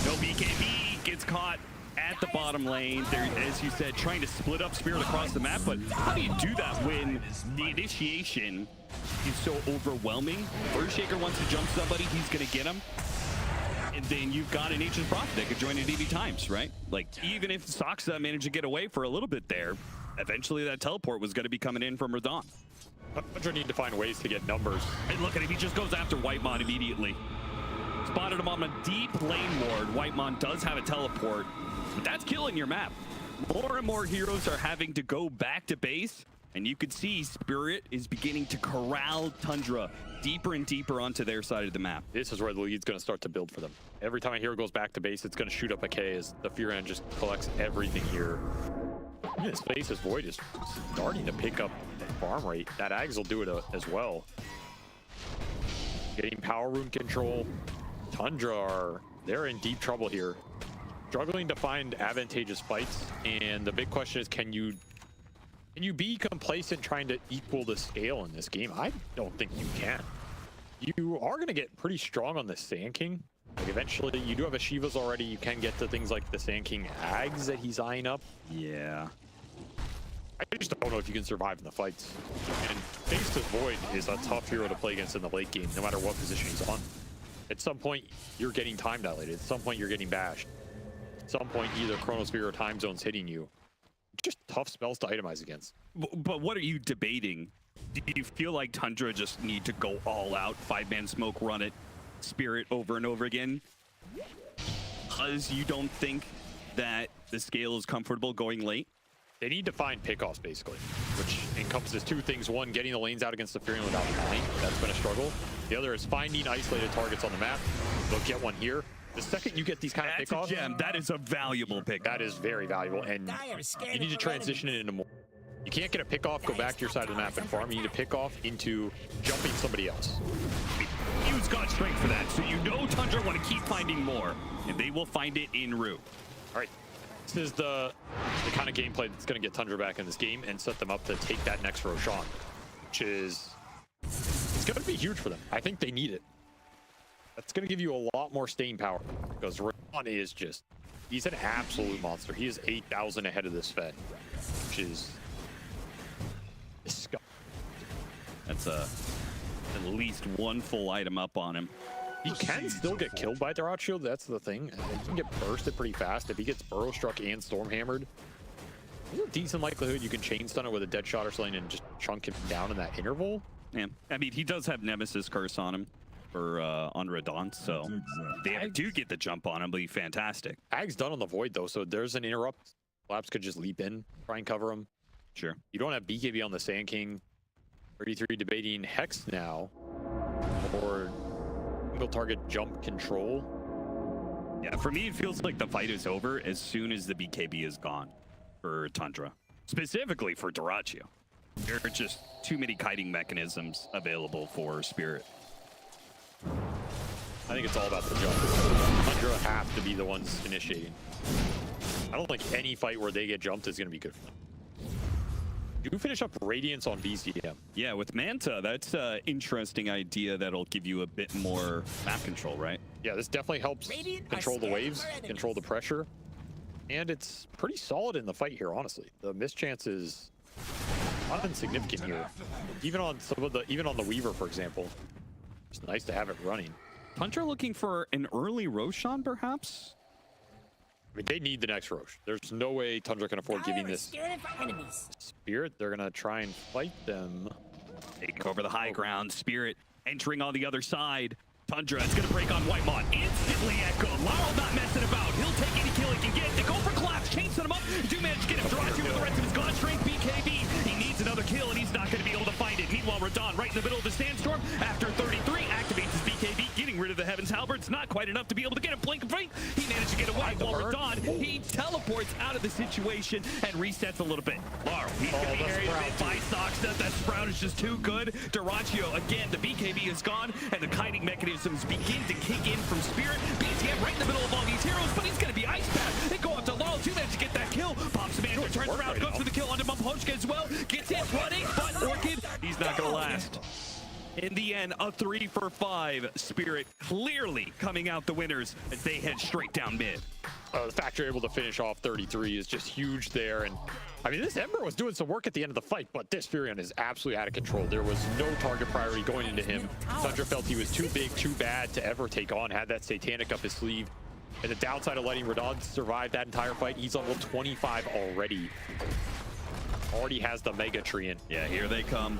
No BKB, gets caught at the bottom lane. They're, as you said, trying to split up Spirit across the map, but how do you do that when the initiation is so overwhelming? Earthshaker wants to jump somebody, he's gonna get him. And then you've got an Nature's Prophet that could join at 80 times, right? Like, even if Soxa managed to get away for a little bit there, eventually that teleport was gonna be coming in from Radon. Tundra need to find ways to get numbers. And look at him, he just goes after Whitemon immediately. Spotted him on a deep lane ward. Whitemon does have a teleport, but that's killing your map. More and more heroes are having to go back to base, and you can see Spirit is beginning to corral Tundra deeper and deeper onto their side of the map. This is where the lead's going to start to build for them. Every time a hero goes back to base, it's going to shoot up a K as the Furion just collects everything here. His Faceless Void is starting to pick up the farm rate. That Ags will do it as well. Getting power rune control. Tundra they're in deep trouble here. Struggling to find advantageous fights, and the big question is, can you be complacent trying to equal the scale in this game? I don't think you can. You are going to get pretty strong on the Sand King. Like, eventually, you do have a Shivas already. You can get to things like the Sand King Ags that he's eyeing up. Yeah. I just don't know if you can survive in the fights. And Faceless Void is a tough hero to play against in the late game, no matter what position he's on. At some point, you're getting time dilated. At some point, you're getting bashed. At some point, either Chronosphere or Time Zone's hitting you. Just tough spells to itemize against. But what are you debating? Do you feel like Tundra just need to go all out, 5-man smoke, run it, Spirit over and over again? Because you don't think that the scale is comfortable going late? They need to find pickoffs, basically, which encompasses 2 things. One, getting the lanes out against the Furion without dying. That's been a struggle. The other is finding isolated targets on the map. They'll get one here. The second you get these kind of pickoffs, a gem. That is a valuable pick. That is very valuable, and you need to transition it into more. You can't get a pickoff, go back to your side of the map and farm. You need to pick off into jumping somebody else. Use God Strength for that, so you know Tundra want to keep finding more, and they will find it in Rue. All right. This is the kind of gameplay that's going to get Tundra back in this game and set them up to take that next Roshan, which is, it's going to be huge for them. I think they need it. That's going to give you a lot more staying power, because Roshan is just, he's an absolute monster. He is 8,000 ahead of this Fed, which is disgusting. That's at least 1 full item up on him. He can still get killed by Drought Shield, that's the thing. And he can get bursted pretty fast. If he gets Burrow Struck and Storm Hammered, there's a decent likelihood you can chain stun it with a dead shot or something and just chunk him down in that interval. Yeah, I mean, he does have Nemesis Curse on him for on Radon, so they do get the jump on him, but he's fantastic. Ag's done on the Void, though, so there's an interrupt. Collapse could just leap in, try and cover him. Sure. You don't have BKB on the Sand King. 33 debating Hex now, or single target jump control. Yeah, for me, it feels like the fight is over as soon as the BKB is gone for Tundra. Specifically for Dyrachyo. There are just too many kiting mechanisms available for Spirit. I think it's all about the jump. Tundra have to be the ones initiating. I don't think any fight where they get jumped is going to be good for them. You finish up Radiance on BZM. Yeah, with Manta, that's an interesting idea that'll give you a bit more map control, right? Yeah, this definitely helps control the waves, control the pressure. And it's pretty solid in the fight here, honestly. The mischance is not insignificant here. Even on some of the, even on the Weaver, for example. It's nice to have it running. Tundra looking for an early Roshan, perhaps? I mean, they need the next Roche. There's no way Tundra can afford giving this Spirit. They're going to try and fight them. Take over the high ground. Spirit entering on the other side. Tundra is going to break on Whitemon. Instantly echoed. Laurel not messing about. He'll take any kill he can get. They go for collapse. Chainsaw him up. Do manage to get him. Dyrachyo with the rest of his God Strength. BKB. He needs another kill, and he's not going to be able to find it. Meanwhile, Radon right in the middle of the sandstorm. After 33, activates his BKB, getting rid of the Heaven's Halberd. It's not quite enough to be able to get him. Blink. He managed to get away. While Radon, he teleports out of the situation and resets a little bit. Laurel, he's going to be carried a bit by Soxta. That Sprout is just too good. Dyrachyo, again, the BKB is gone, and the kiting mechanisms begin to kick in from Spirit. BTM right in the middle of all these heroes, but he's going to be ice path. They go up to Laurel, two minutes to get that kill. Pops the man, turns around, goes for the kill onto Mumpochka as well. Gets it, running, but Orchid, he's not going to last. In the end, a 3 for 5. Spirit clearly coming out the winners as they head straight down mid. The fact you're able to finish off 33 is just huge there. And I mean, this Ember was doing some work at the end of the fight, but this Furion is absolutely out of control. There was no target priority going into him. Tundra felt he was too big, too bad to ever take on, had that Satanic up his sleeve. And the downside of letting Radon survive that entire fight, he's level 25 already. Already has the Mega Treant. Yeah, here they come.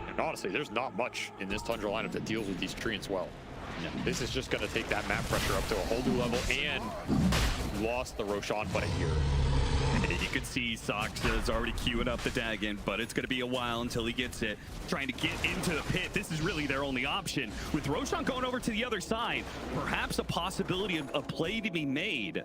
And honestly, there's not much in this Tundra lineup that deals with these Treants well. Yeah. This is just going to take that map pressure up to a whole new level, and lost the Roshan fight here. You can see Soxta is already queuing up the Dagon, but it's going to be a while until he gets it. Trying to get into the pit. This is really their only option. With Roshan going over to the other side, perhaps a possibility of a play to be made.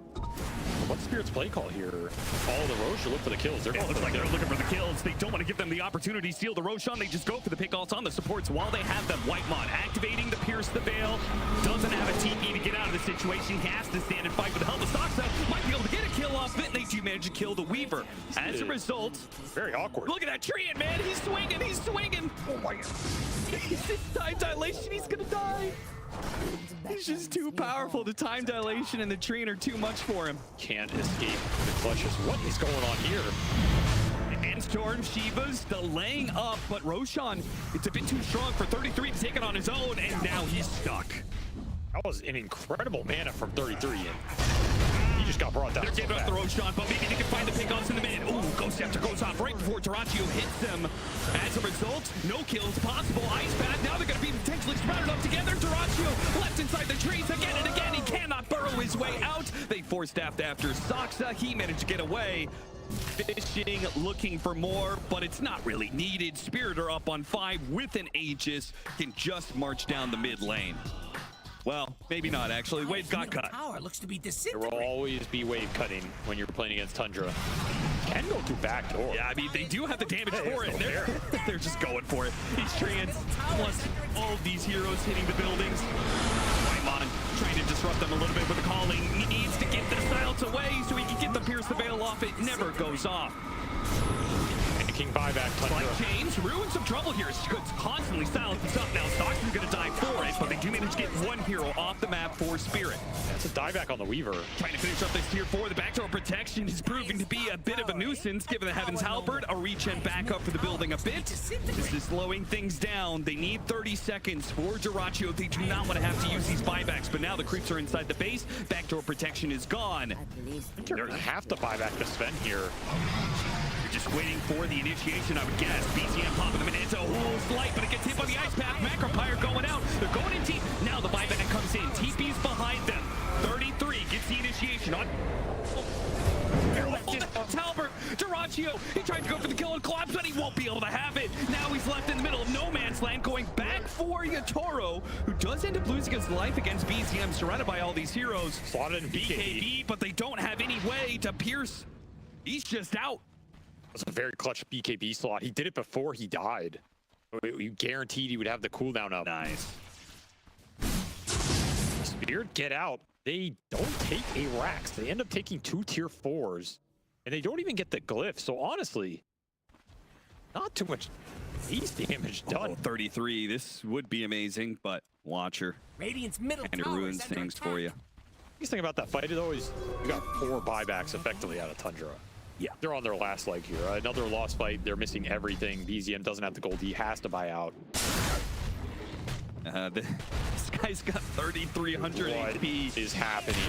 What's Spirit's play call here? Follow the Roche or look for the kills? They're It looks like they're looking for the kills. They don't want to give them the opportunity to steal the Roshan. They just go for the pick alts on the supports while they have them. Whitemon activating the Pierce the Veil. Doesn't have a TP to get out of the situation. He has to stand and fight with the help of Soxta. Might be able to get a kill off it. They do manage to kill the Weaver. As a result, very awkward. Look at that Treant, man. He's swinging. He's swinging. Oh my God. This time dilation. He's going to die. He's just too powerful. The time dilation and the Treant are too much for him. Can't escape the clutches. What is going on here? And Storm Shiva's delaying up, but Roshan, it's a bit too strong for 33 to take it on his own, and now he's stuck. That was an incredible mana from 33, and he just got brought down. They're giving up the Roshan, but maybe they can find the pickups in the mid. Ooh, Ghost Scepter goes off right before Dyrachyo hits them. As a result, no kills possible. Ice Path, now they're going to be potentially sprouted up together. Dyrachyo left inside the trees again and again. He cannot burrow his way out. They force staffed after Soxta. He managed to get away. Fishing, looking for more, but it's not really needed. Spirit are up on 5 with an Aegis. Can just march down the mid lane. Well, maybe not, actually. Wave got cut. Power looks to be There will always be wave cutting when you're playing against Tundra. Can go through back door. Yeah, I mean, they do have the damage for it. They're just going for it. These Treants, plus all of these heroes hitting the buildings. Whitemon trying to disrupt them a little bit with the calling. He needs to get the silence away so he can get the Pierce the Veil off. It never goes off. King buyback Tundra. Like Chains, ruin some trouble here. It's constantly silenced up now. Stockton's going to die for it, but they do manage to get one hero off the map for Spirit. That's a dieback on the Weaver. Trying to finish up this tier 4. The backdoor protection is proving to be a bit of a nuisance, given the Heaven's Halberd. A reach and back up for the building a bit. This is slowing things down. They need 30 seconds for Dyrachyo. They do not want to have to use these buybacks, but now the creeps are inside the base. Backdoor protection is gone. They're going to have to buy back the Sven here. Just waiting for the initiation, I would guess. BCM popping them in. It's a whole flight, but it gets hit by the Ice Path. Macropire going out. They're going in deep. Now the buyback comes in. TP's behind them. 33 gets the initiation on. Talbert, Dyrachyo, he tried to go for the kill and collapse, but he won't be able to have it. Now he's left in the middle of no man's land, going back for Yatoro, who does end up losing his life against BZM, surrounded by all these heroes. Slotted in BKB, but they don't have any way to pierce. He's just out. That's a very clutch BKB slot. He did it before he died. You guaranteed he would have the cooldown up. Nice. Spirit get out. They don't take a Rax. They end up taking 2 tier 4s. And they don't even get the glyph. So honestly, not too much base damage done. 33. This would be amazing, but Watcher Radiant's middle kind of tower ruins is under things attack. for you. Biggest thing about that fight is always you got 4 buybacks effectively out of Tundra. Yeah. They're on their last leg here. Another lost fight. They're missing everything. BZM doesn't have the gold. He has to buy out. This guy's got 3,300 What HP. is happening?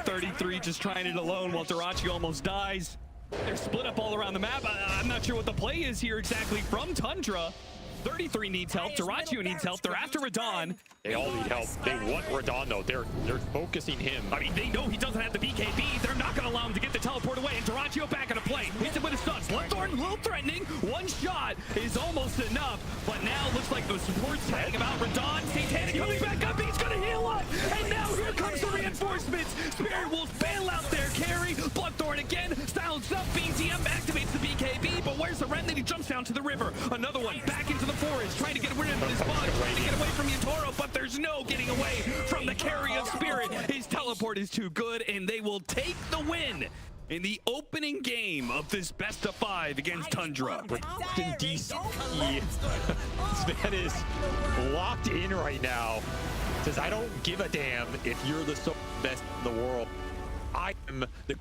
33 just trying it alone while Darachi almost dies. They're split up all around the map. I'm not sure what the play is here exactly from Tundra. 33 needs help. Darachi needs help. They're after Radon. They all need help. They want Radon though. They're focusing him. I mean, they know he doesn't have the BKB. They're not going to allow him to get the teleport away. And Darachi back into play. Hits him with his stuns. Bloodthorn, a little threatening. One shot is almost enough. But now looks like the support's tagging him out. Radon, Satanic coming back up. He's going to heal up. And now here comes the reinforcements. Spirit Wolf bail out their carry. Bloodthorn again. Silence up. BZM activates the BKB. But where's the remnant? He jumps down to the river. Another one back into the forest. Trying to get rid of his bug. Trying to get away from Yatoro. But there's no getting away from the carry of Spirit. His teleport is too good. And they will take the win in the opening game of this best of 5 against Tundra. In DCP. This man is locked in right now. Says, I don't give a damn if you're the best in the world. I am the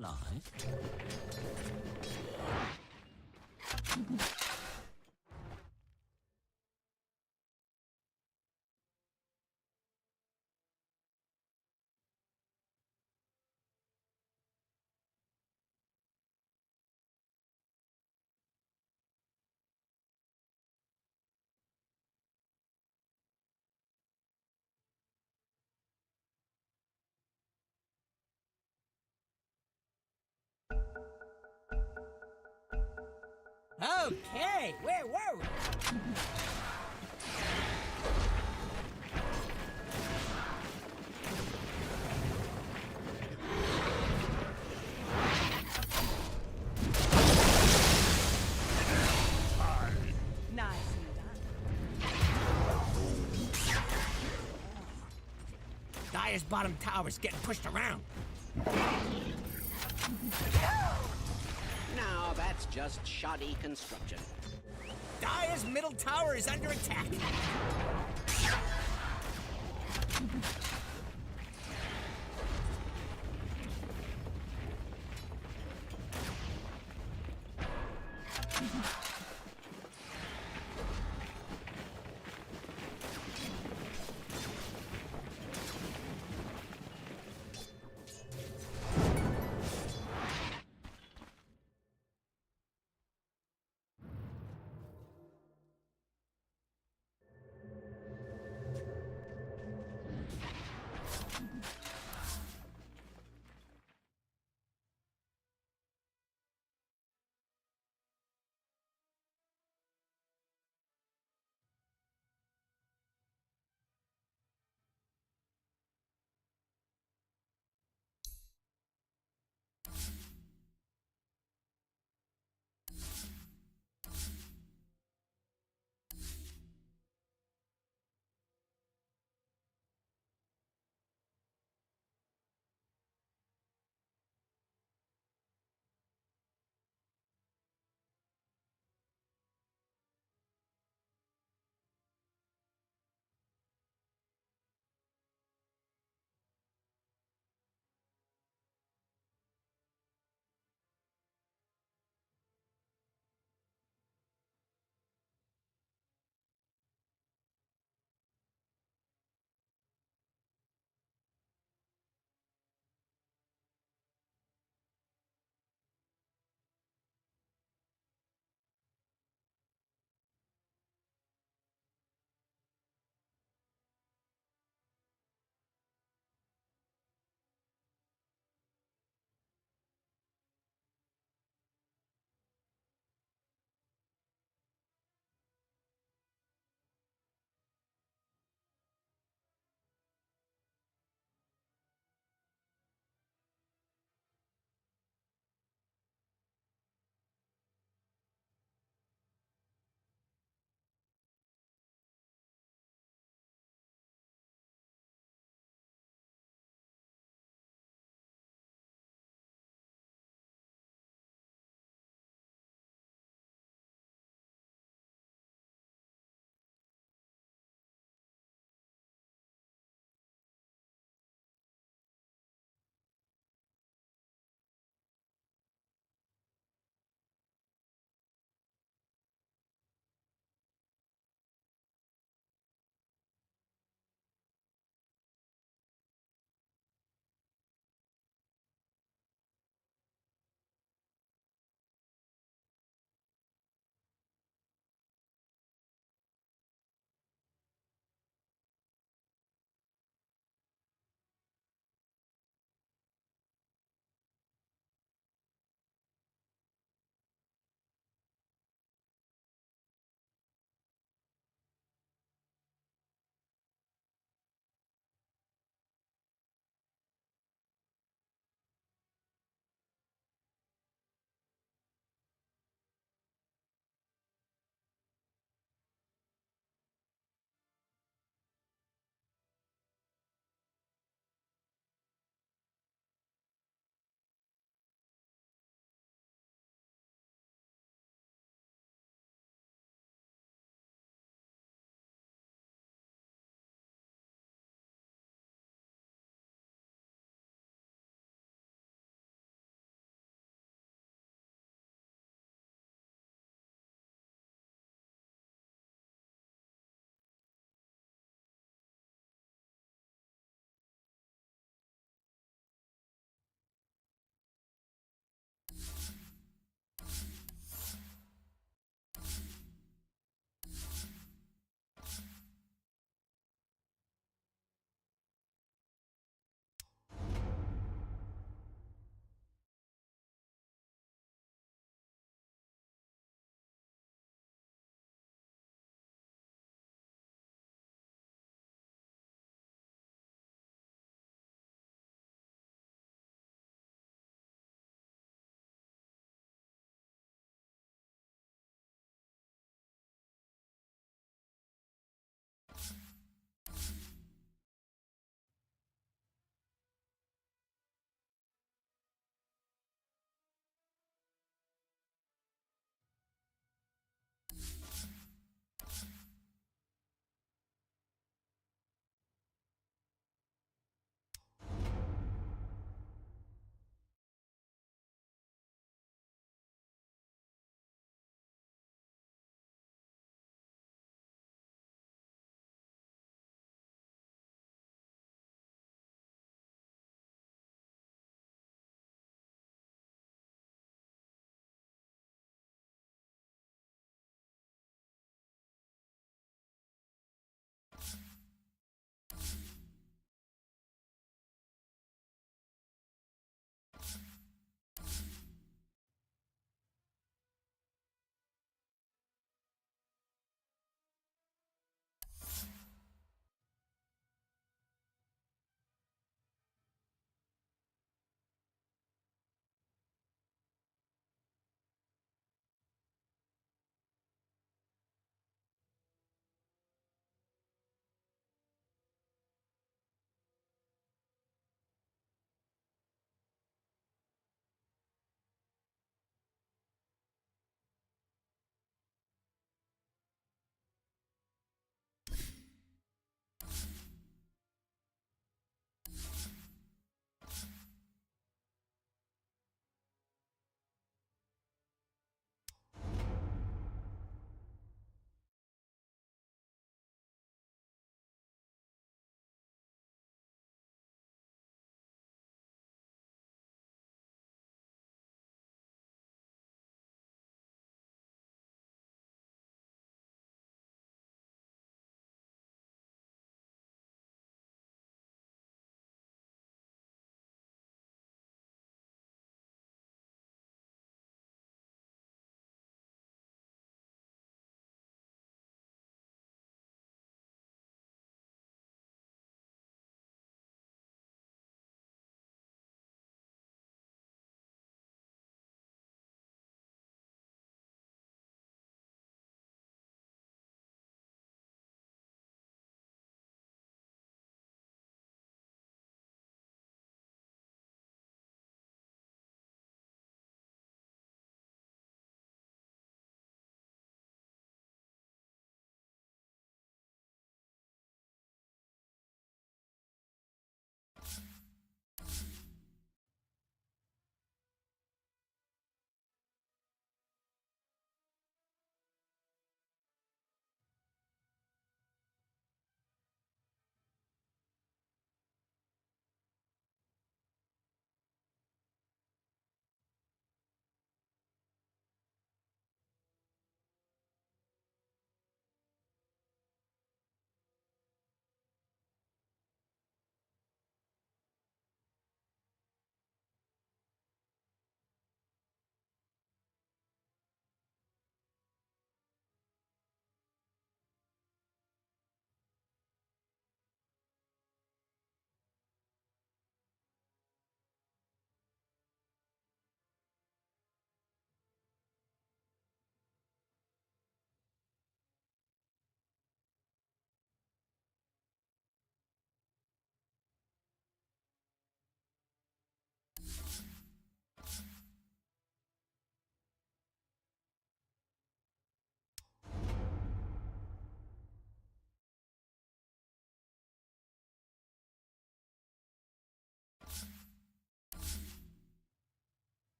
lie. Okay, where were we? Nicely done. Dire's bottom tower's getting pushed around. Now that's just shoddy construction. Dire's middle tower is under attack.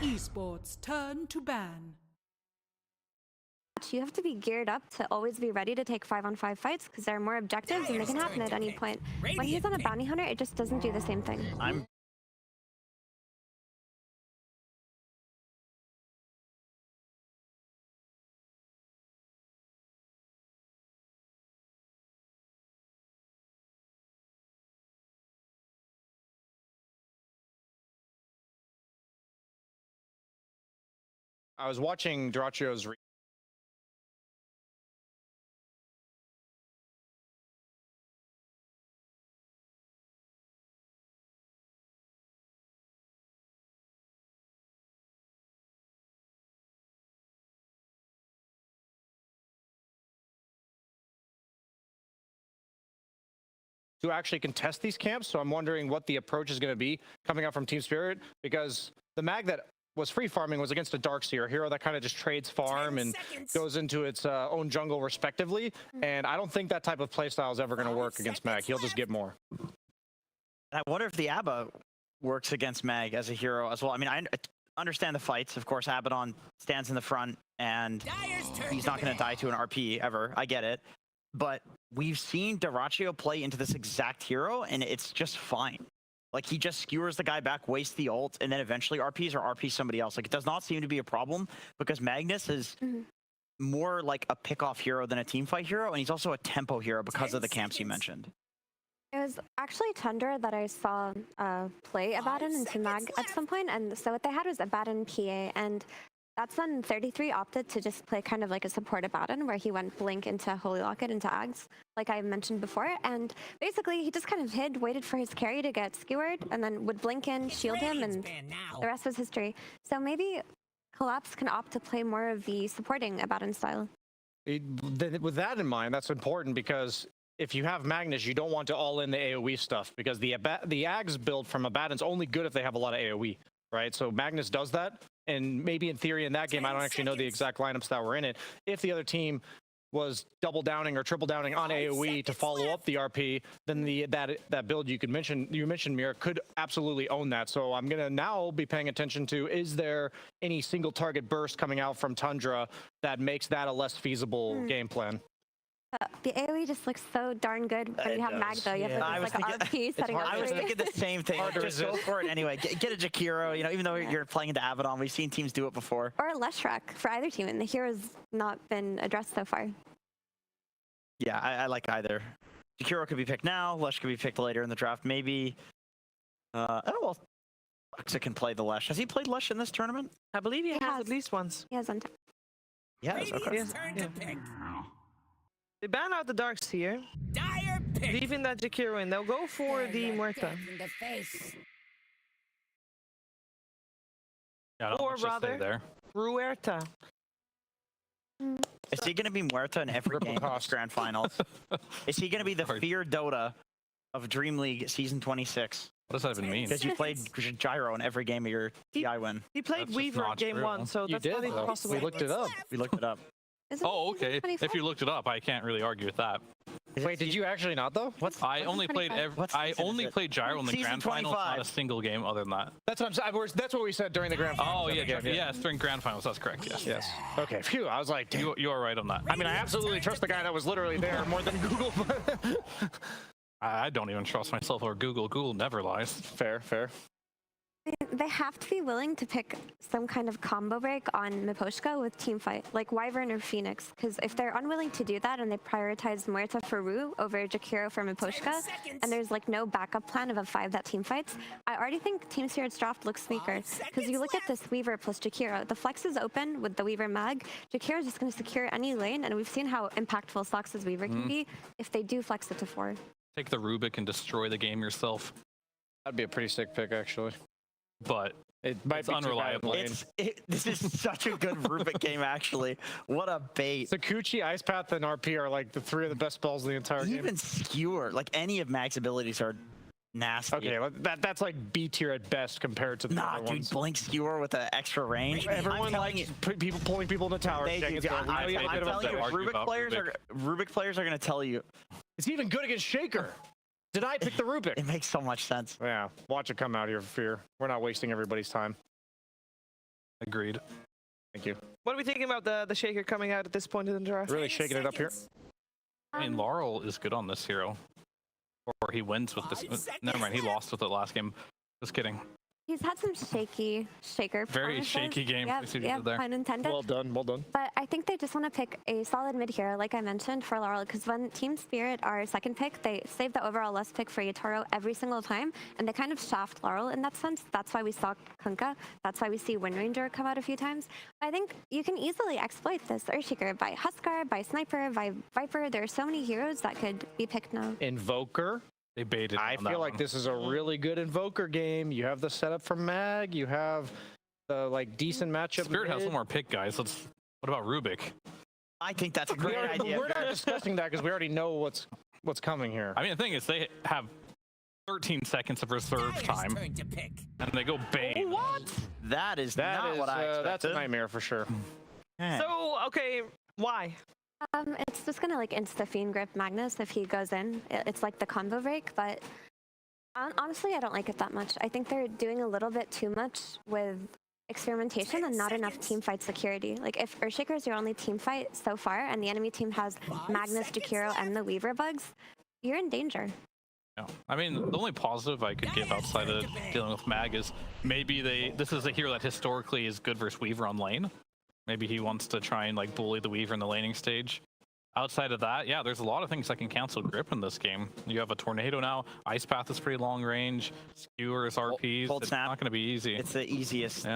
Esports turn to ban. You have to be geared up to always be ready to take 5-on-5 fights because there are more objectives and they can happen at any point. When he's on a bounty hunter, it just doesn't do the same thing. I was watching Dracio's to actually contest these camps. So I'm wondering what the approach is going to be coming out from Team Spirit, because the mag that was free farming was against a Darkseer, a hero that kind of just trades farm and goes into its own jungle respectively. And I don't think that type of playstyle is ever going to work against mag. He'll just get more. I wonder if the Abba works against mag as a hero as well. I mean, I understand the fights. Of course, Abaddon stands in the front and he's not going to die to an RP ever. I get it. But we've seen Dyrachyo play into this exact hero, and it's just fine. Like, he just skewers the guy back, wastes the ult, and then eventually RPs or RP somebody else. Like, it does not seem to be a problem because Magnus is more like a pick-off hero than a teamfight hero, and he's also a tempo hero because of the camps you mentioned. It was actually Tundra that I saw play Abaddon into Mag at some point, and so what they had was Abaddon PA, and that's when 33 opted to just play kind of like a support Abaddon, where he went Blink into Holy Locket into Ags, like I mentioned before, and basically he just kind of hid, waited for his carry to get skewered, and then would blink in, shield him, and the rest was history. So maybe Collapse can opt to play more of the supporting Abaddon style. With that in mind, that's important because if you have Magnus, you don't want to all in the AoE stuff, because the Ags build from Abaddon's only good if they have a lot of AoE, right? So Magnus does that, and maybe in theory in that game, I don't actually know the exact lineups that were in it. If the other team was double downing or triple downing on AoE to follow up the RP, then that build you mentioned Mira could absolutely own that. So I'm gonna now be paying attention to, is there any single target burst coming out from Tundra that makes that a less feasible game plan? The AoE just looks so darn good when you have Mag, though. You have like an RP setting up. I was thinking the same thing. Just go for it anyway. Get a Jakiro, you know, even though you're playing into Abaddon, we've seen teams do it before. Or a Leshrac for either team, and the hero's not been addressed so far. Yeah, I like either. Jakiro could be picked now, Lesh could be picked later in the draft, maybe. I don't know. Lexa can play the Lesh. Has he played Lesh in this tournament? I believe he has at least once. He has on top. Yes, okay. They ban out the Darkseer, leaving that Jakiro in. They'll go for the Muerta. Yeah, Or rather, Ruerta. Is he going to be Muerta in every game of Grand Finals? Is he going to be the Fear Dota of Dream League Season 26? What does that even mean? Because you played Gyro in every game of your TI win. He played Weaver in game 1, so that's not even possible. We looked it up. We looked it up. Oh, okay. If you looked it up, I can't really argue with that. Wait, did you actually not though? I only played Gyro in the grand finals, not a single game other than that. That's what I'm saying. That's what we said during the grand finals. Oh yeah, yes, during grand finals. That's correct. Yes. Yes. Okay. Phew. I was like, you are right on that. I mean, I absolutely trust the guy that was literally there more than Google. I don't even trust myself or Google. Google never lies. Fair. They have to be willing to pick some kind of combo break on Miposhka with teamfight, like Wyvern or Phoenix, because if they're unwilling to do that and they prioritize Muerta for Ru over Jakiro for Miposhka, and there's like no backup plan of a 5 that teamfights, I already think Team Spirit's draft looks weaker, because you look at this Weaver plus Jakiro, the flex is open with the Weaver mag, Jakiro is just going to secure any lane, and we've seen how impactful Sox's Weaver can be if they do flex it to 4. Take the Rubik and destroy the game yourself. That'd be a pretty sick pick, actually. But it might be unreliable. This is such a good Rubik game, actually. What a bait. Sakuchi, Ice Path, and RP are like the 3 of the best spells in the entire game. Even Skewer, like any of Mag's abilities are nasty. Okay, that's like B tier at best compared to the other ones. Blink Skewer with an extra range. Everyone likes people pulling people in the tower. I'm telling you, Rubik players are going to tell you. It's even good against Shaker. Did I pick the Rubik? It makes so much sense. Yeah, watch it come out here, Fear. We're not wasting everybody's time. Agreed. Thank you. What are we thinking about the Shaker coming out at this point in the draft? Really shaking it up here. I mean, Laurel is good on this hero. Or he wins with this. Never mind, he lost with it last game. Just kidding. He's had some shaker Very performances. shaky game. Yep, there. pun intended. Well done, well done. But I think they just want to pick a solid mid hero, like I mentioned, for Laurel, because when Team Spirit are second pick, they save the overall last pick for Yatoro every single time, and they kind of shaft Laurel in that sense. That's why we saw Kunkka. That's why we see Wind Ranger come out a few times. I think you can easily exploit this Earthshaker by Huskar, by Sniper, by Viper. There are so many heroes that could be picked now. Invoker. They baited. I feel like this is a really good Invoker game. You have the setup for Mag. You have the like decent matchup. Spirit has one more pick, guys. What about Rubik? I think that's a great idea. We're not discussing that because we already know what's coming here. I mean, the thing is, they have 13 seconds of reserve time, Turn to pick. and they go Bane. What? That is not what I expected. That's a nightmare for sure. Man. So, okay, why? It's just gonna like insta-fiend grip Magnus if he goes in. It's like the combo break, but honestly, I don't like it that much. I think they're doing a little bit too much with experimentation and not enough team fight security. Like if Earthshaker is your only team fight so far, and the enemy team has Magnus, Jakiro, and the Weaver bugs, you're in danger. Yeah. I mean, the only positive I could give outside of dealing with Mag is maybe this is a hero that historically is good versus Weaver on lane. Maybe he wants to try and like bully the Weaver in the laning stage. Outside of that, yeah, there's a lot of things that can cancel grip in this game. You have a tornado now. Ice Path is pretty long range. Skewers, RPs. Cold it's snap. not going to be easy. It's the easiest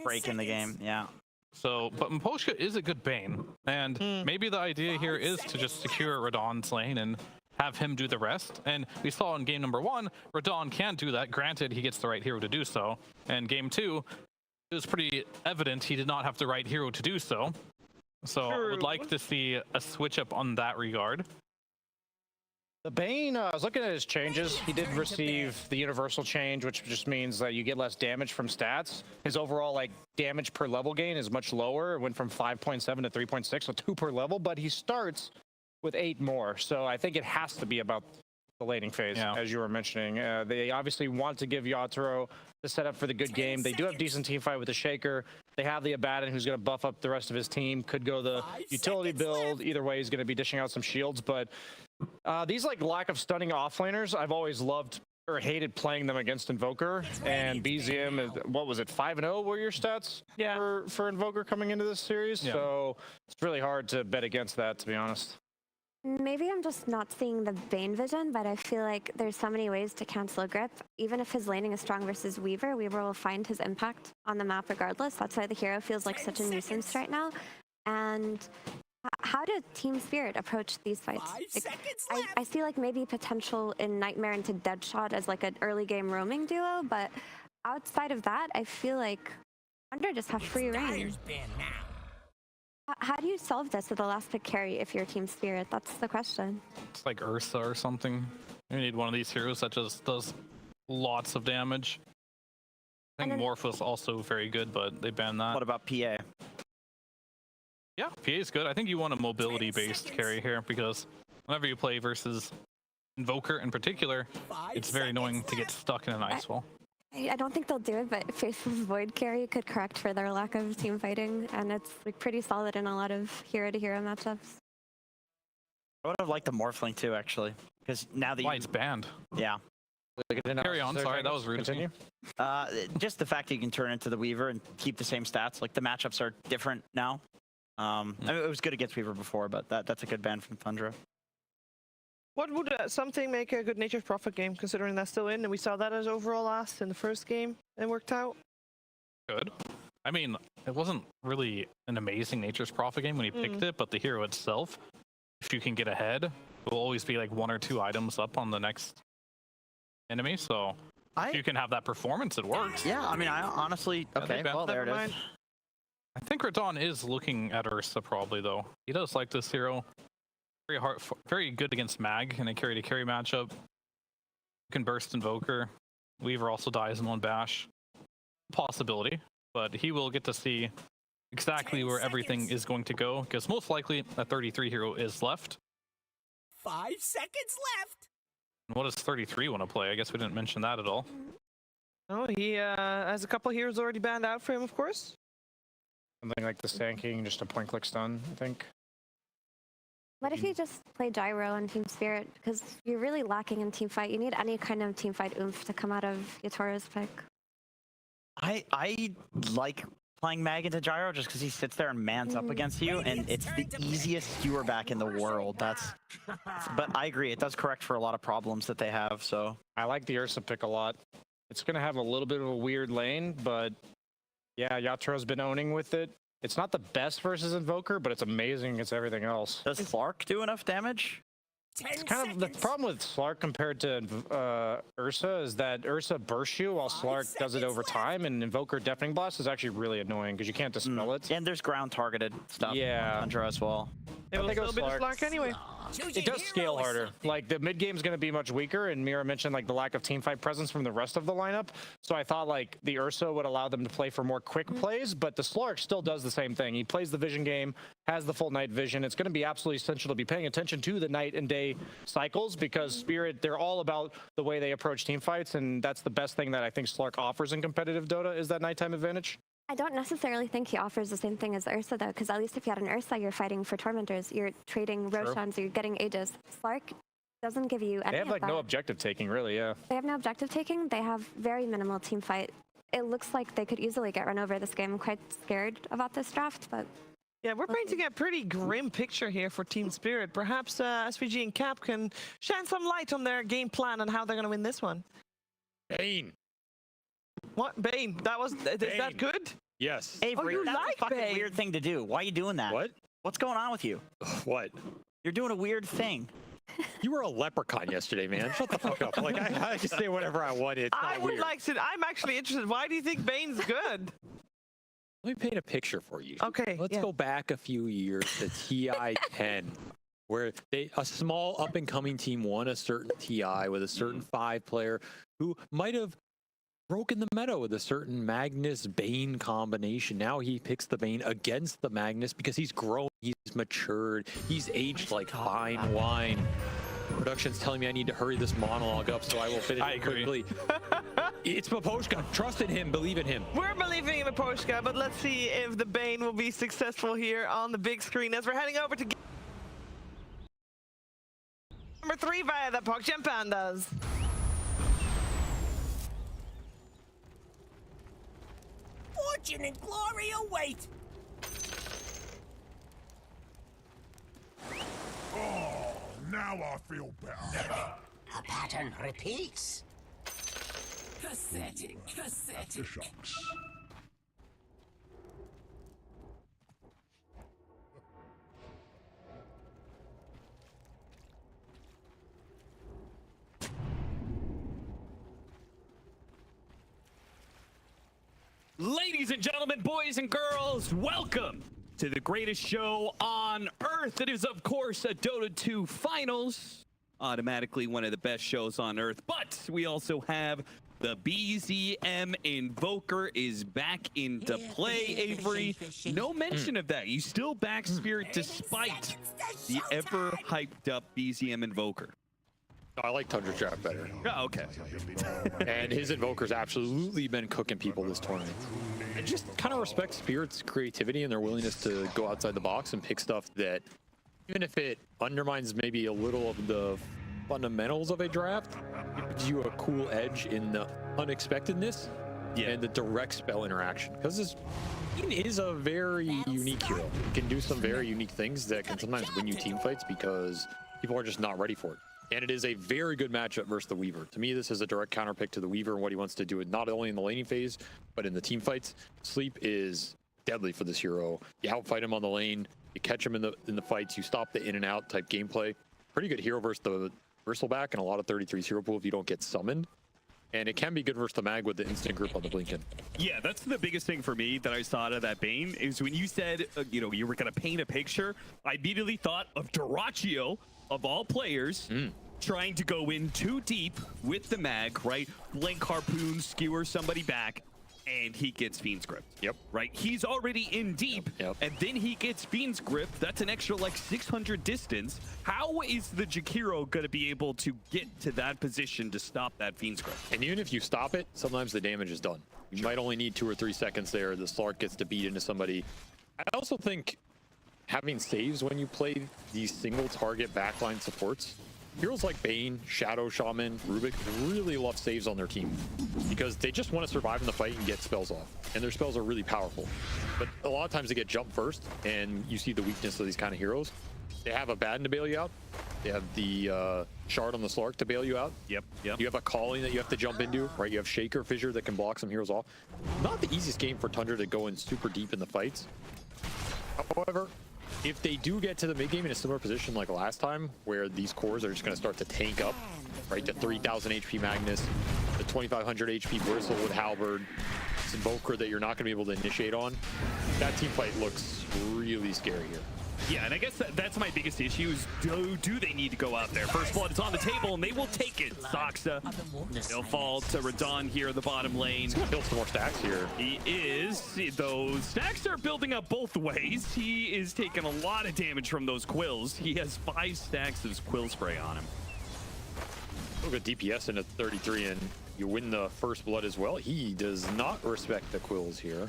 break in the game. Yeah. So, but Mposhka is a good Bane, and maybe the idea here is to just secure Radon's lane and have him do the rest. And we saw in game number 1, Radon can do that. Granted, he gets the right hero to do so. And game 2, it was pretty evident he did not have the right hero to do so. So I would like to see a switch up on that regard. The Bane, I was looking at his changes. He did receive the universal change, which just means that you get less damage from stats. His overall like damage per level gain is much lower. It went from 5.7 to 3.6, so 2 per level, but he starts with 8 more. So I think it has to be about the laning phase, as you were mentioning. They obviously want to give Yatoro the setup for the good game. They do have decent team fight with the Shaker. They have the Abaddon, who's going to buff up the rest of his team. Could go the utility build. Either way, he's going to be dishing out some shields. But these like lack of stunning offlaners, I've always loved or hated playing them against Invoker. And BZM, is, what was it, 5-0 were your stats for Invoker coming into this series? Yeah. So it's really hard to bet against that, to be honest. Maybe I'm just not seeing the Bane vision, but I feel like there's so many ways to cancel a grip. Even if his laning is strong versus Weaver, Weaver will find his impact on the map regardless. That's why the hero feels like such a nuisance right now. And how did Team Spirit approach these fights? Like, I see like maybe potential in Nightmare into Deadshot as like an early game roaming duo, but outside of that, I feel like Tundra just have free reign. How do you solve this with the last pick carry if you're Team Spirit? That's the question. It's like Ursa or something. You need one of these heroes that just does lots of damage. I think Morph was also very good, but they banned that. What about PA? Yeah, PA is good. I think you want a mobility-based carry here because whenever you play versus Invoker in particular, it's very annoying to get stuck in an ice wall. I don't think they'll do it, but Faceless Void carry could correct for their lack of team fighting, and it's like pretty solid in a lot of hero-to-hero matchups. I would have liked the Morphling too, actually, because now that it's banned. Yeah. Carry on. Sorry, that was rude. Continue. Just the fact that you can turn into the Weaver and keep the same stats. Like the matchups are different now. I mean, it was good against Weaver before, but that's a good ban from Tundra. What would something make a good Nature's Prophet game, considering that's still in, and we saw that as overall last in the first game, and worked out? Good. I mean, it wasn't really an amazing Nature's Prophet game when he picked it, but the hero itself, if you can get ahead, will always be like 1 or 2 items up on the next enemy. So if you can have that performance, it works. Yeah, I mean, I honestly... Okay, well, there it is. I think Radon is looking at Ursa probably, though. He does like this hero. Very good against Mag in a carry-to-carry matchup. You can burst Invoker. Weaver also dies in 1 bash. Possibility, but he will get to see exactly where everything is going to go, because most likely a 33 hero is left. 5 seconds left. What does 33 want to play? I guess we didn't mention that at all. Oh, he has a couple heroes already banned out for him, of course. Something like the Sand King, just a point-click stun, I think. What if you just play Gyro on Team Spirit? Because you're really lacking in team fight. You need any kind of team fight oomph to come out of Yatoro's pick. I like playing Mag into Gyro just because he sits there and mans up against you, and it's the easiest skewer back in the world. But I agree, it does correct for a lot of problems that they have. So I like the Ursa pick a lot. It's gonna have a little bit of a weird lane, but yeah, Yatoro's been owning with it. It's not the best versus Invoker, but it's amazing against everything else. does Slark do enough damage? It's kind of the problem with Slark compared to Ursa is that Ursa bursts you while Slark does it over time, and Invoker Deafening Blast is actually really annoying because you can't dispel it. And there's ground targeted stuff Yeah. on Tundra as well. It will still be the Slark anyway. It does scale harder. Like the mid game is going to be much weaker, and Mira mentioned like the lack of team fight presence from the rest of the lineup. So I thought like the Ursa would allow them to play for more quick plays, but the Slark still does the same thing. He plays the vision game, has the full night vision. It's going to be absolutely essential to be paying attention to the night and day cycles because Spirit, they're all about the way they approach team fights, and that's the best thing that I think Slark offers in competitive Dota is that nighttime advantage. I don't necessarily think he offers the same thing as Ursa, though, because at least if you had an Ursa, you're fighting for Tormentors, you're trading Roshans, you're getting Aegis. Slark doesn't give you any They have of like that. no objective taking, really, yeah. They have no objective taking. They have very minimal team fight. It looks like they could easily get run over this game. I'm quite scared about this draft, but... Yeah, we're painting a pretty grim picture here for Team Spirit. Perhaps SVG and Cap can shine some light on their game plan and how they're going to win this one. Bane. What? Bane? Is that good? Yes. Avery, you that's like a fucking Bane. weird thing to do. Why are you doing that? What? What's going on with you? What? You're doing a weird thing. You were a leprechaun yesterday, man. Shut the fuck up. Like, I can say whatever I want. It's I not would weird. like to. I'm actually interested. Why do you think Bane's good? Let me paint a picture for you. Okay. Let's go back a few years to TI 10, where a small up-and-coming team won a certain TI with a certain 5-player who might have broken the meta with a certain Magnus Bane combination. Now he picks the Bane against the Magnus because he's grown, he's matured, he's aged like fine wine. Production's telling me I need to hurry this monologue up, so I will finish it quickly. It's Maposhka. Trust in him. Believe in him. We're believing in Maposhka, but let's see if the Bane will be successful here on the big screen as we're heading over to number 3 via the PogChamp Pandas. Fortune and glory await. Oh, now I feel better. A pattern repeats. Pathetic. Shocks. Ladies and gentlemen, boys and girls, welcome to the greatest show on Earth. It is, of course, a Dota 2 Finals. Automatically one of the best shows on Earth. But we also have the BZM Invoker is back into play, Avery. No mention of that. You still back Spirit despite the ever-hyped-up BZM Invoker. I like Tundra draft better. Oh, okay. And his Invoker's absolutely been cooking people this tournament. I just kind of respect Spirit's creativity and their willingness to go outside the box and pick stuff that, even if it undermines maybe a little of the fundamentals of a draft, it gives you a cool edge in the unexpectedness and the direct spell interaction. Because this is a very unique hero. It can do some very unique things that can sometimes win you team fights because people are just not ready for it. And it is a very good matchup versus the Weaver. To me, this is a direct counter pick to the Weaver and what he wants to do, not only in the laning phase, but in the team fights. Sleep is deadly for this hero. You outfight him on the lane, you catch him in the fights, you stop the in and out type gameplay. Pretty good hero versus the Bristleback and a lot of 33's hero pool if you don't get summoned. And it can be good versus the Mag with the instant group on the Blinken. Yeah, that's the biggest thing for me that I saw out of that Bane is when you said, you were going to paint a picture, I immediately thought of Duraccio, of all players, trying to go in too deep with the Mag, right? Blink harpoon, skewer somebody back. and he gets Fiend's Grip. Yep. Right? He's already in deep, Yep. and then he gets Fiend's Grip. That's an extra like 600 distance. How is the Jakiro going to be able to get to that position to stop that Fiend's Grip? And even if you stop it, sometimes the damage is done. You might only need 2 or 3 seconds there. The Slark gets to beat into somebody. I also think having saves when you play these single target backline supports, heroes like Bane, Shadow Shaman, Rubik really love saves on their team because they just want to survive in the fight and get spells off. And their spells are really powerful. But a lot of times they get jumped first, and you see the weakness of these kind of heroes. They have a Baden to bail you out. They have the Shard on the Slark to bail you out. Yep. You have a Calling that you have to jump into, right? You have Shaker, Fissure that can block some heroes off. Not the easiest game for Tundra to go in super deep in the fights. However, if they do get to the mid game in a similar position like last time, where these cores are just going to start to tank up, right? The 3,000 HP Magnus, the 2,500 HP Bristle with Halberd, this Invoker that you're not going to be able to initiate on, that team fight looks really scary here. Yeah, and I guess that's my biggest issue is do they need to go out there? First Blood is on the table, and they will take it. Saksa, they'll fall to Radon here in the bottom lane. He's going to build some more stacks here. He is. Those stacks are building up both ways. He is taking a lot of damage from those quills. He has 5 stacks of quill spray on him. Look at DPS into 33, and you win the First Blood as well. He does not respect the quills here.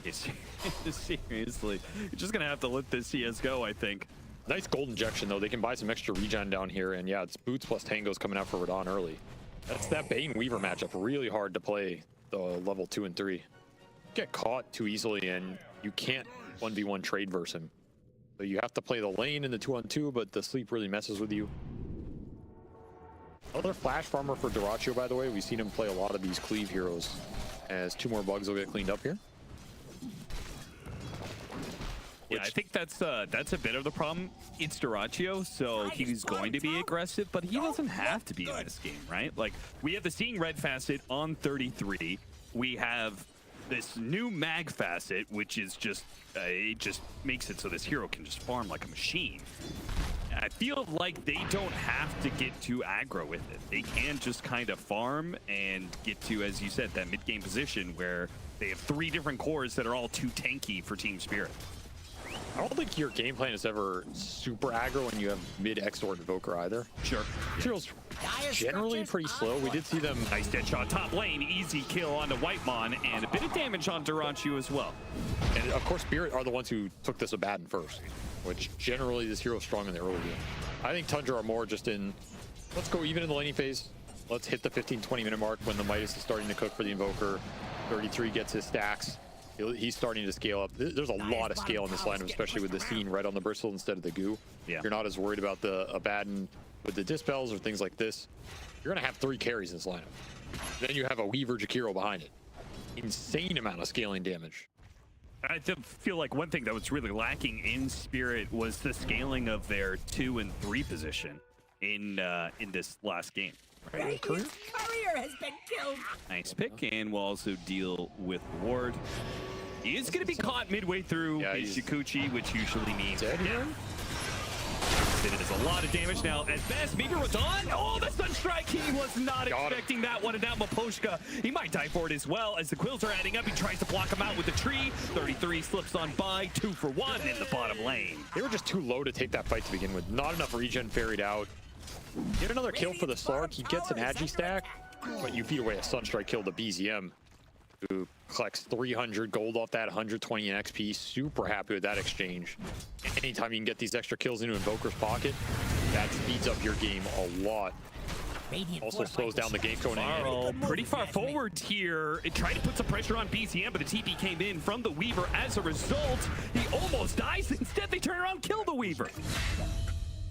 Seriously, you're just gonna have to let this CS go, I think. Nice gold injection though. They can buy some extra regen down here, and yeah, it's Boots plus Tangos coming out for Radon early. That's that Bane Weaver matchup. Really hard to play the level 2 and 3. Get caught too easily, and you can't 1v1 trade versus him. So you have to play the lane in the 2-on-2, but the sleep really messes with you. Another flash farmer for Dyrachyo, by the way. We've seen him play a lot of these cleave heroes, as 2 more bugs will get cleaned up here. Yeah, I think that's a bit of the problem. It's Dyrachyo, so he's going to be aggressive, but he doesn't have to be in this game, right? Like, we have the Seeing Red facet on 33. We have this new Mag facet, which is just, it just makes it so this hero can just farm like a machine. I feel like they don't have to get too aggro with it. They can just kind of farm and get to, as you said, that mid-game position where they have 3 different cores that are all too tanky for Team Spirit. I don't think your game plan is ever super aggro when you have mid-Exort Invoker either. Sure. Heroes generally pretty slow. We did see them. Nice dead shot top lane, easy kill onto Whitemon, and a bit of damage on Dyrachyo as well. And of course, Spirit are the ones who took this Abaddon first, which generally this hero is strong in the early game. I think Tundra are more just in, let's go even in the laning phase. Let's hit the 15-20 minute mark when the Midas is starting to cook for the Invoker. 33 gets his stacks. He's starting to scale up. There's a lot of scale in this lineup, especially with the Seeing Red on the Bristle instead of the Goo. Yeah. You're not as worried about the Abaddon with the Dispels or things like this. You're going to have 3 carries in this lineup. Then you have a Weaver Jakiro behind it. Insane amount of scaling damage. I feel like one thing that was really lacking in Spirit was the scaling of their 2 and 3 position in this last game. Right? Courier has been killed. Nice pick, and we'll also deal with Ward. He is going to be caught midway through his Shikuchi, which usually means dead. It is a lot of damage now. At best, maybe Radon. Oh, the Sunstrike! He was not expecting that one. And now Maposhka, he might die for it as well. As the quills are adding up, he tries to block him out with the tree. 33 slips on by, 2 for 1 in the bottom lane. They were just too low to take that fight to begin with. Not enough regen ferried out. Get another kill for the Slark. He gets an Agi stack, but you beat away a Sunstrike kill to BZM, who collects 300 gold off that, 120 in XP. Super happy with that exchange. Anytime you can get these extra kills into Invoker's pocket, that speeds up your game a lot. Also slows down the game going in. Pretty far forward here. It tried to put some pressure on BZM, but the TP came in from the Weaver. As a result, he almost dies. Instead, they turn around and kill the Weaver.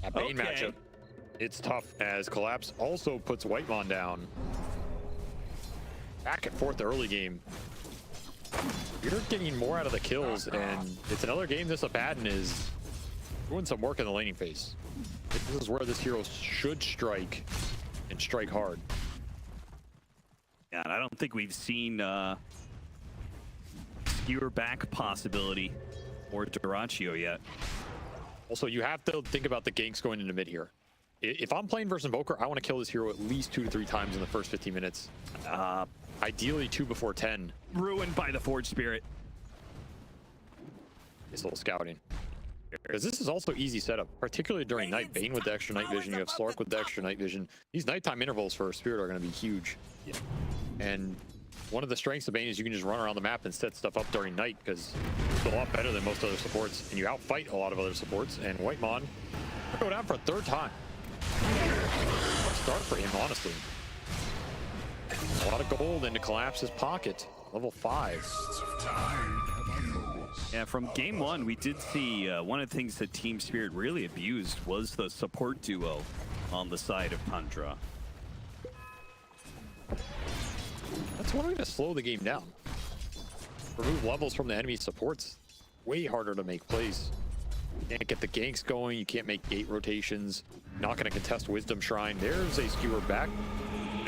That Bane matchup. It's tough as Collapse also puts Whitemon down. Back and forth the early game. You're getting more out of the kills, and it's another game this Abaddon is doing some work in the laning phase. This is where this hero should strike, and strike hard. Yeah, and I don't think we've seen skewer back possibility or Dyrachyo yet. Also, you have to think about the ganks going into mid here. If I'm playing versus Invoker, I want to kill this hero at least 2 to 3 times in the first 15 minutes. Ideally 2 before 10. Ruined by the Forge Spirit. This little scouting. Because this is also easy setup, particularly during night. Bane with the extra night vision, you have Slark with the extra night vision. These nighttime intervals for Spirit are going to be huge. Yeah. And one of the strengths of Bane is you can just run around the map and set stuff up during night, because it's a lot better than most other supports, and you outfight a lot of other supports. And Whitemon go down for a 3rd time. What a start for him, honestly. A lot of gold into Collapse's pocket. Level 5. Yeah, from game 1, we did see one of the things that Team Spirit really abused was the support duo on the side of Tundra. That's one way to slow the game down. Remove levels from the enemy supports. Way harder to make plays. Can't get the ganks going. You can't make gate rotations. Not going to contest Wisdom Shrine. There's a skewer back.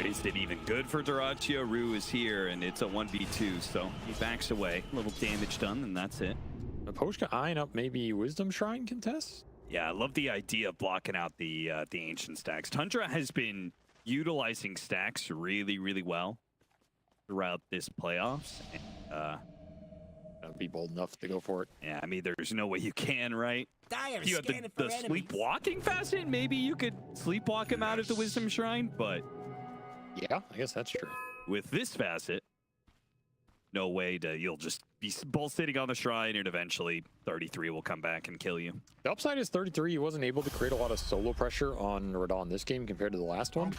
Is it even good for Duraccio? Rue is here, and it's a 1v2, so he backs away. A little damage done, and that's it. Naposhka eyeing up maybe Wisdom Shrine contest? Yeah, I love the idea of blocking out the Ancient stacks. Tundra has been utilizing stacks really, really well throughout this playoffs. And, That'd be bold enough to go for it. yeah, I mean, there's no way you can, right? Dire If you have the sleepwalking facet, maybe you could sleepwalk him out of the Wisdom Shrine, but Yeah, I guess that's true. with this facet, no way to, you'll just be both sitting on the shrine, and eventually 33 will come back and kill you. The upside is 33. He wasn't able to create a lot of solo pressure on Radon this game compared to the last one.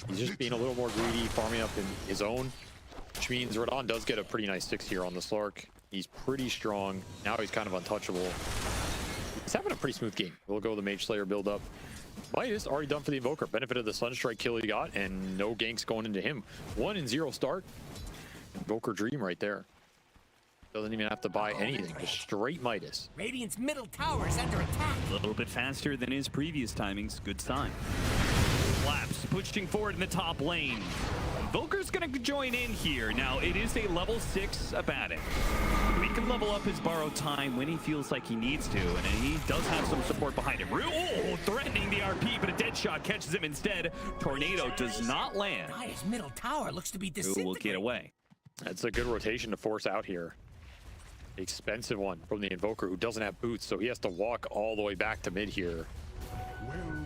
He's just being a little more greedy, farming up in his own, which means Radon does get a pretty nice 6 here on the Slark. He's pretty strong. Now he's kind of untouchable. He's having a pretty smooth game. We'll go the Mage Slayer build up. Midas already done for the Invoker. Benefit of the Sunstrike kill he got, and no ganks going into him. 1-0 start. Invoker Dream right there. Doesn't even have to buy anything. Just straight Midas. Radiant's middle tower is under attack. A little bit faster than his previous timings. Good sign. Collapse pushing forward in the top lane. Volker's gonna join in here. Now, it is a level 6 Abaddon. He can level up his borrowed time when he feels like he needs to, and he does have some support behind him. Oh, threatening the RP, but a dead shot catches him instead. Tornado does not land. Dire's middle tower looks to be Who disintegrating. will get away? That's a good rotation to force out here. Expensive one from the Invoker, who doesn't have boots, so he has to walk all the way back to mid here.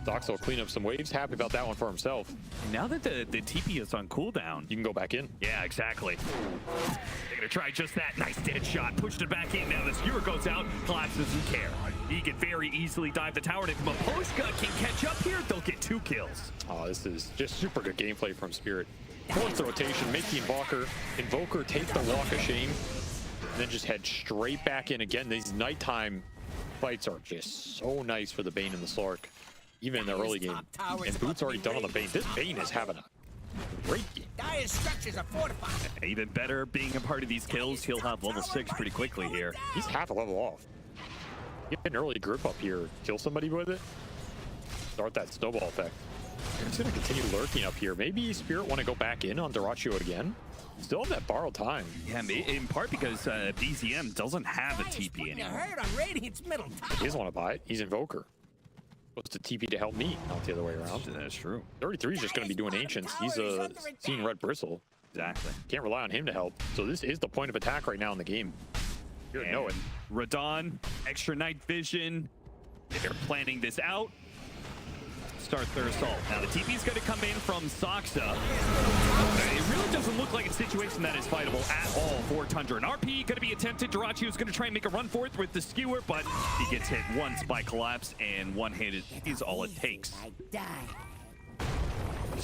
Dox will clean up some waves. Happy about that one for himself. Now that the TP is on cooldown. You can go back in. Yeah, exactly. They're gonna try just that. Nice dead shot. Pushed it back in. Now the skewer goes out. Collapse doesn't care. He can very easily dive the tower. And if Maposhka can catch up here, they'll get 2 kills. Oh, this is just super good gameplay from Spirit. Force the rotation, make the Invoker take the walk of shame, and then just head straight back in again. These nighttime fights are just so nice for the Bane and the Slark, even in the early game. And Boot's already done on the Bane. This Bane is having a great game. Dire's structures are fortified. Even better, being a part of these kills, he'll have level 6 pretty quickly here. He's half a level off. Get an early grip up here, kill somebody with it, start that snowball effect. He's going to continue lurking up here. Maybe Spirit want to go back in on Duraccio again. Still have that borrowed time. Yeah, in part because BZM doesn't have a TP You anymore. heard on Radiant's middle tower. He doesn't want to buy it. He's Invoker. Supposed to TP to help me, not the other way around. That's true. 33 is just going to be doing Ancients. He's seen Red Bristle. Exactly. Can't rely on him to help. So this is the point of attack right now in the game. You know it. Radon, extra night vision. They're planning this out. Start their assault. Now the TP's going to come in from Soxa. It really doesn't look like a situation that is fightable at all for Tundra. An RP going to be attempted. Duraccio is going to try and make a run for it with the skewer, but he gets hit once by Collapse, and one-handed is all it takes.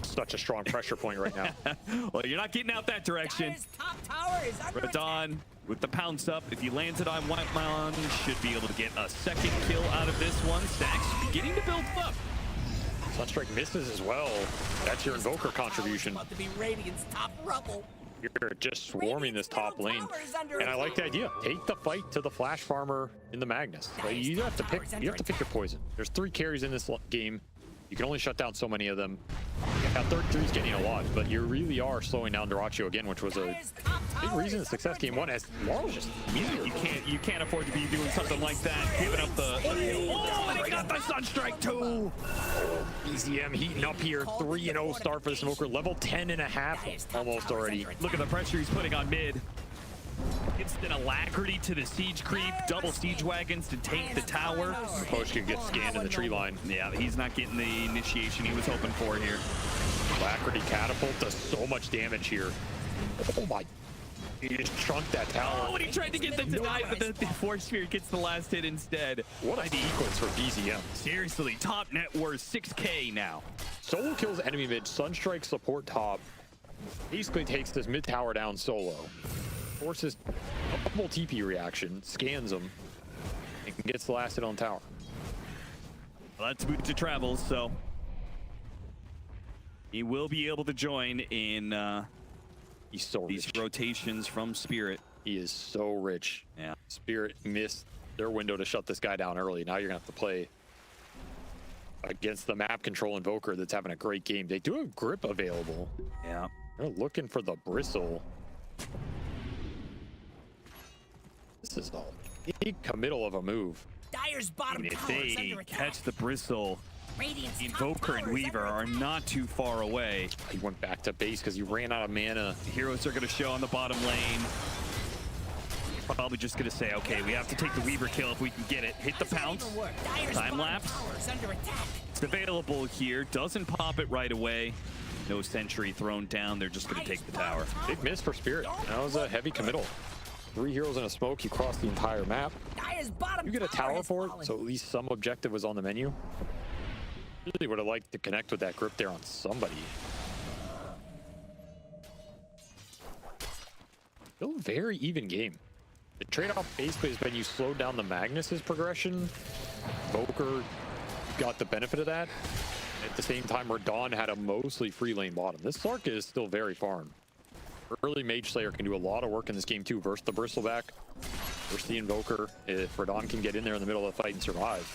Such a strong pressure point right now. Well, you're not getting out that direction. Dire's top tower is under attack. Radon with the pounce up. If he lands it on Whitemon, should be able to get a second kill out of this one. Stacks beginning to build up. Sunstrike misses as well. That's your Invoker contribution. About to be Radiant's top rubble. You're just swarming this top lane. And I like the idea. Take the fight to the Flash Farmer in the Magnus. Like, you have to pick your poison. There's 3 carries in this game. You can only shut down so many of them. You Yeah, 33 is getting a lot, but you really are slowing down Dyrachyo again, which was a big reason the success game one, as Laurel's just easier. You can't afford to be doing something like that, giving up the... Oh, and he got the Sunstrike too! BZM heating up here, 3-0 start for the Smoker, level 10.5 almost already. Look at the pressure he's putting on mid. Instant alacrity to the siege creep, double siege wagons to take the tower. Poshka gets scanned in the tree line. Yeah, he's not getting the initiation he was hoping for here. Alacrity catapult does so much damage here. Oh my. He just chunked that tower. Oh, and he tried to get the deny, but the Force Sphere gets the last hit instead. What a sequence for BZM. Seriously, top net worth 6K now. Solo kills enemy mid, Sunstrike support top. Basically takes this mid tower down solo. Forces a double TP reaction, scans him, and gets the last hit on tower. Well, that's boot to travel, so he will be able to join in He's so these rich. rotations from Spirit. He is so rich. Yeah. Spirit missed their window to shut this guy down early. Now you're gonna have to play against the map control invoker that's having a great game. They do have grip available. Yeah. They're looking for the bristle. This is a big committal of a move. Dyer's bottom And if tower is they under attack. catch the bristle, Radiant's top Invoker and tower is Weaver under are attack. not too far away. He went back to base because he ran out of mana. The heroes are going to show on the bottom lane. Probably just going to say, okay, we have to take the Weaver kill if we can get it. Hit the pounce. Dyer's Time bottom lapse. tower is under attack. It's available here. Doesn't pop it right away. No sentry thrown down. They're just going to take the tower. Big miss for Spirit. That was a heavy committal. 3 heroes in a smoke. You cross the entire map. Dyer's bottom You get a tower tower has for it, fallen. so at least some objective was on the menu. Really would have liked to connect with that grip there on somebody. Still a very even game. The trade-off basically has been you slowed down the Magnus's progression. Voker got the benefit of that. At the same time, Radon had a mostly free lane bottom. This Sark is still very farm. Early Mage Slayer can do a lot of work in this game too. Versus the Bristleback, versus the Invoker. If Radon can get in there in the middle of the fight and survive.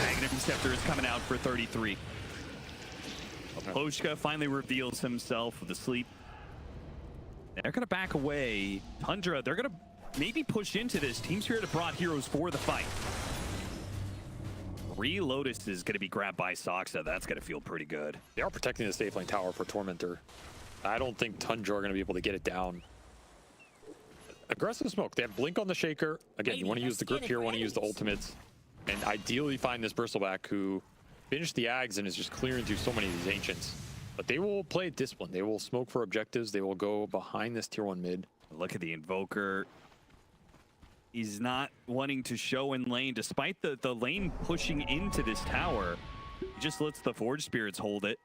Magnet Receptor is coming out for 33. Poshka finally reveals himself with the sleep. They're going to back away. Tundra, they're going to maybe push into this. Team Spirit have brought heroes for the fight. Lotus is going to be grabbed by Soxa. That's going to feel pretty good. They are protecting the safe lane tower for Tormentor. I don't think Tundra are going to be able to get it down. Aggressive smoke. They have Blink on the Shaker. Again, you want to use the grip here, want to use the ultimates. And ideally find this Bristleback who finished the Ags and is just clearing through so many of these Ancients. But they will play it disciplined. They will smoke for objectives. They will go behind this tier 1 mid. Look at the Invoker. He's not wanting to show in lane, despite the lane pushing into this tower. He just lets the Forge Spirits hold it.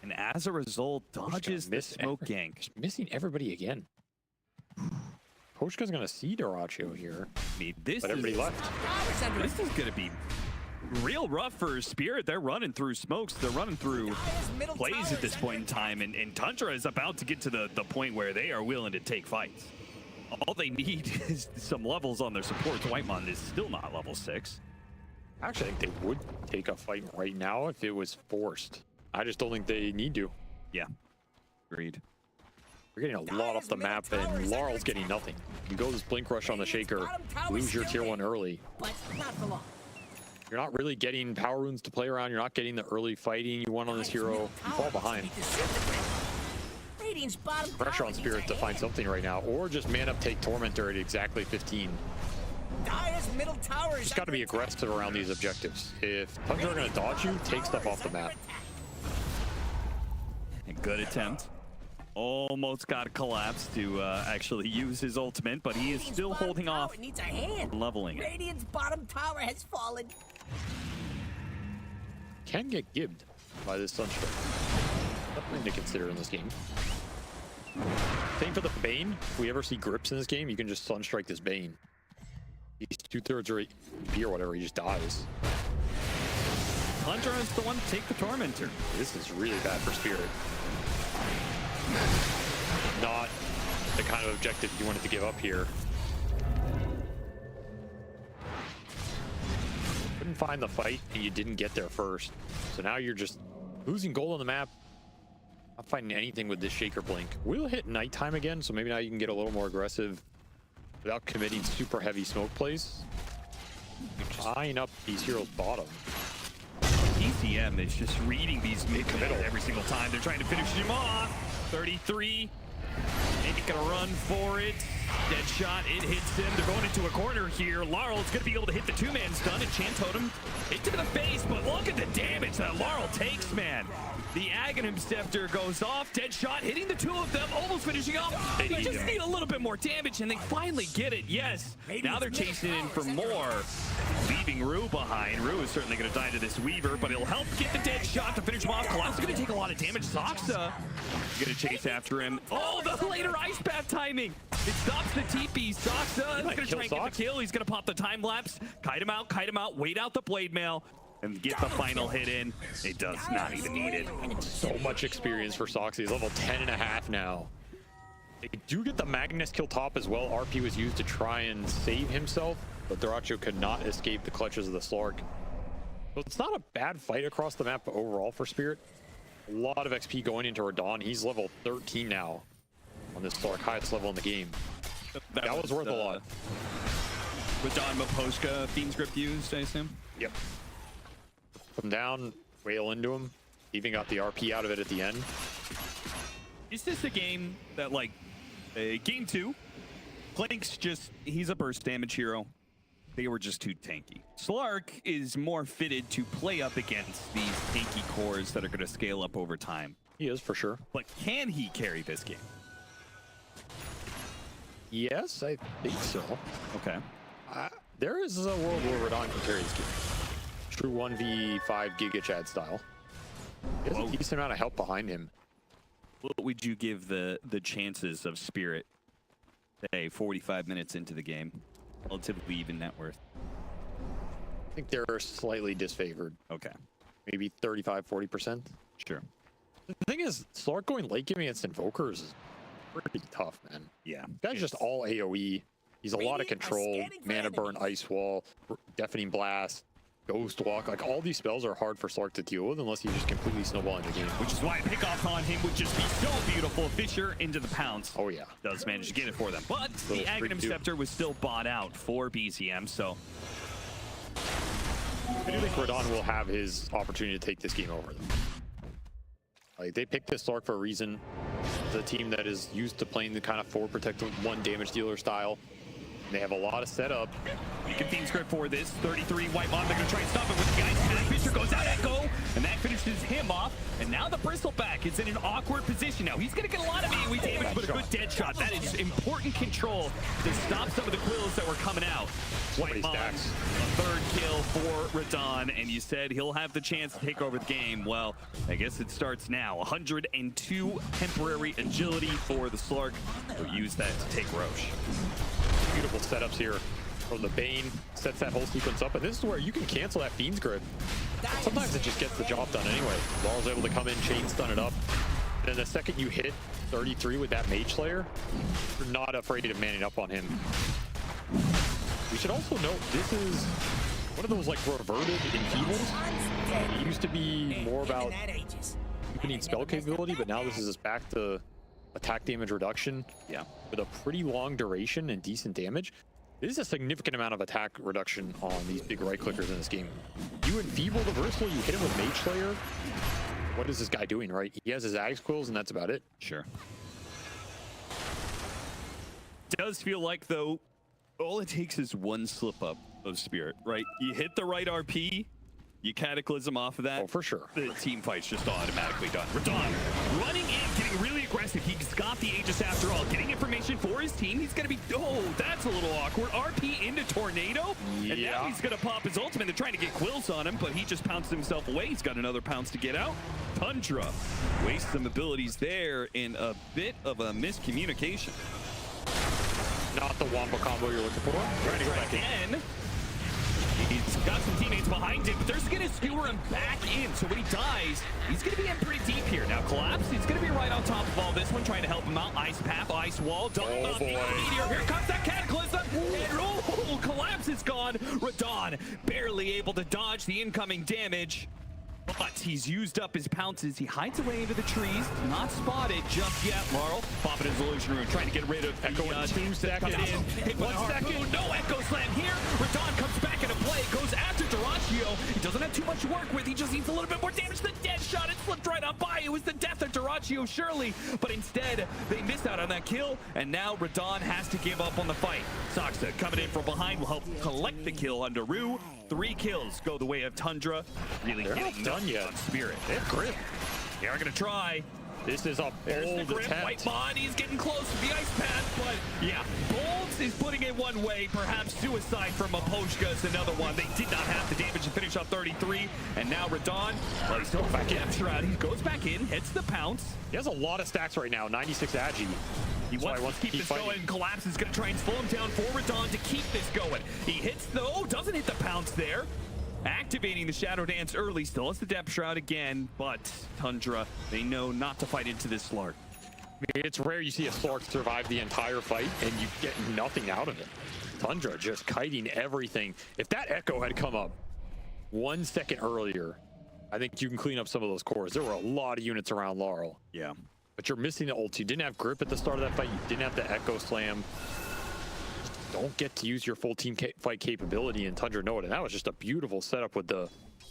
And as a result, dodges the smoke gank. Just missing everybody again. Poshka's going to see Dyrachyo here. I mean, this But everybody left. This is going to be real rough for Spirit. They're running through smokes. They're running through plays at this point in time. And Tundra is about to get to the point where they are willing to take fights. All they need is some levels on their supports. Whitemon is still not level 6. Actually, I think they would take a fight right now if it was forced. I just don't think they need to. Yeah, agreed. You're getting a lot off the map, and Laurel's getting nothing. You go this Blink Rush on the Shaker, lose your tier 1 early. But not for long. You're not really getting power runes to play around. You're not getting the early fighting you want on this hero. You fall behind. Radiant's bottom Pressure on Spirit to find something right now, or just man up, take Tormentor at exactly 15. Dyer's middle tower is Just got to be aggressive around these objectives. If Tundra are going to dodge you, take stuff off the map. A good attempt. Almost got collapsed to actually use his ultimate, but he is still holding off, needs a hand. leveling it. Radiant's bottom tower has fallen. Can get gibbed by this Sunstrike. Something to consider in this game. Same for the Bane. If we ever see grips in this game, you can just Sunstrike this Bane. He's 2/3 or AP or whatever, he just dies. Tundra is the one to take the Tormentor. This is really bad for Spirit. Not the kind of objective you wanted to give up here. couldn't find the fight and you didn't get there first. So now you're just losing gold on the map. Not finding anything with this Shaker Blink. We'll hit nighttime again, so maybe now you can get a little more aggressive without committing super heavy smoke plays. You're tying up these heroes bottom. ECM is just reading these mid-committal every single time. They're trying to finish him off. 33. Maybe gonna run for it. Dead shot, it hits him. They're going into a corner here. Laurel's gonna be able to hit the two-man stun. Enchant Totem hit to the face, but look at the damage that Laurel takes, man. The Aghanim Scepter goes off. Dead shot, hitting the two of them, almost finishing off. They just need a little bit more damage, and they finally get it. Yes, now they're chasing in for more. Leaving Rue behind. Rue is certainly going to die to this Weaver, but it'll help get the dead shot to finish him off. Collapse is going to take a lot of damage. Zoxa is going to chase after him. Oh, the later Ice Path timing. It stops the TP. Zoxa is going to try and get the kill. He's going to pop the time lapse. Kite him out, wait out the blade mail, and get the final hit in. It does not even need it. So much experience for Soxy. He's level 10.5 now. They do get the Magnus kill top as well. RP was used to try and save himself, but Daracho could not escape the clutches of the Slark. So it's not a bad fight across the map overall for Spirit. A lot of XP going into Radon. He's level 13 now on this Slark, highest level in the game. That was worth a lot. Radon Maposhka, Fiend's Grip used, I assume? Yep. Come down, wail into him. Even got the RP out of it at the end. Is this a game that, like, game 2, Clink's just, he's a burst damage hero. They were just too tanky. Slark is more fitted to play up against these tanky cores that are going to scale up over time. He is, for sure. But can he carry this game? Yes, I think so. Okay. There is a world where Radon can carry this game. True 1v5 Giga Chad style. He has a decent amount of help behind him. What would you give the chances of Spirit, say, 45 minutes into the game? Relatively even net worth. I think they're slightly disfavored. Okay. Maybe 35-40%. Sure. The thing is, Slark going late game against Invokers is pretty tough, man. Yeah. This guy's just all AoE. He's a lot of control, Mana Burn, Ice Wall, Deafening Blast, Ghost Walk. Like, all these spells are hard for Slark to deal with unless you just completely snowball in the game. Which is why a pickoff on him would just be so beautiful. Fisher into the pounce. Oh, yeah. Does manage to get it for them. But the Aghanim Scepter was still bought out for BCM, so... I do think Radon will have his opportunity to take this game over them. Like, they picked this Slark for a reason. It's a team that is used to playing the kind of 4 protective 1 damage dealer style. They have a lot of setup. You can Fiend script for this. 33 White Mom. They're going to try and stop it with the guys. And then Fisher goes out Echo, and that finishes him off. And now the Bristleback is in an awkward position. Now he's going to get a lot of AoE damage, but a good dead shot. That is important control to stop some of the quills that were coming out. White Mom, a third kill for Radon, and you said he'll have the chance to take over the game. Well, I guess it starts now. 102 temporary agility for the Slark. They'll use that to take Roche. Beautiful setups here from the Bane, sets that whole sequence up, and this is where you can cancel that Fiend's Grip. Sometimes it just gets the job done anyway. Laurel's able to come in, chain stun it up, and then the second you hit 33 with that Mage Slayer, you're not afraid of manning up on him. We should also note this is one of those like reverted enfeebles. It used to be more about deepening spell capability, but now this is just back to attack damage reduction. Yeah, with a pretty long duration and decent damage. This is a significant amount of attack reduction on these big right clickers in this game. You enfeeble the versatile, you hit him with Mage Slayer. What is this guy doing, right? He has his Axe Quills and that's about it. Sure. Does feel like, though, all it takes is one slip up of Spirit, right? You hit the right RP, you Cataclysm off of that. Oh, for sure. The team fight's just automatically done. Radon running in, getting really aggressive. He's got the Aegis after all. Getting information for his team. He's going to be... Oh, that's a little awkward. RP into Tornado. Yeah. And now he's going to pop his ultimate. They're trying to get quills on him, but he just pounced himself away. He's got another pounce to get out. Tundra wastes some abilities there in a bit of a miscommunication. Not the Wampa combo you're looking for. Trying to go back in. He's got some teammates behind him, but they're just going to skewer him back in. So when he dies, he's going to be in pretty deep here. Now Collapse, he's going to be right on top of all this one, trying to help him out. Ice Path, Ice Wall, double up. Meteor. Here comes that Cataclysm. And oh, Collapse is gone. Radon barely able to dodge the incoming damage. But he's used up his pounces. He hides away into the trees. Not spotted just yet. Laurel popping his illusion rune, trying to get rid of Echo the team second in. Hit 1 second. No Echo Slam here. Radon comes back into play. Goes after Duraccio. He doesn't have too much to work with. He just needs a little bit more damage. The dead shot. It slipped right on by. It was the death of Duraccio, surely. But instead, they missed out on that kill. And now Radon has to give up on the fight. Soxa coming in from behind will help collect the kill on Daru. 3 kills go the way of Tundra. Really getting done yet. Spirit. They have grip. They are going to try. This is a bold attempt. White Bond, he's getting close to the ice path, but yeah, Bolds is putting it one way. Perhaps suicide from Aposhka is another one. They did not have the damage to finish off 33, and now Radon, well, he's going back in. Shroud, he goes back in, hits the pounce. He has a lot of stacks right now, 96 agi. He wants to keep this going. Collapse is going to try and slow him down for Radon to keep this going. He hits though, doesn't hit the pounce there. Activating the Shadow Dance early, still has the Depth Shroud again, but Tundra, they know not to fight into this Slark. It's rare you see a Slark survive the entire fight and you get nothing out of it. Tundra just kiting everything. If that Echo had come up 1 second earlier, I think you can clean up some of those cores. There were a lot of units around Laurel. Yeah. But you're missing the ult. You didn't have grip at the start of that fight. You didn't have the Echo Slam. Don't get to use your full team fight capability in Tundra Node, and that was just a beautiful setup with the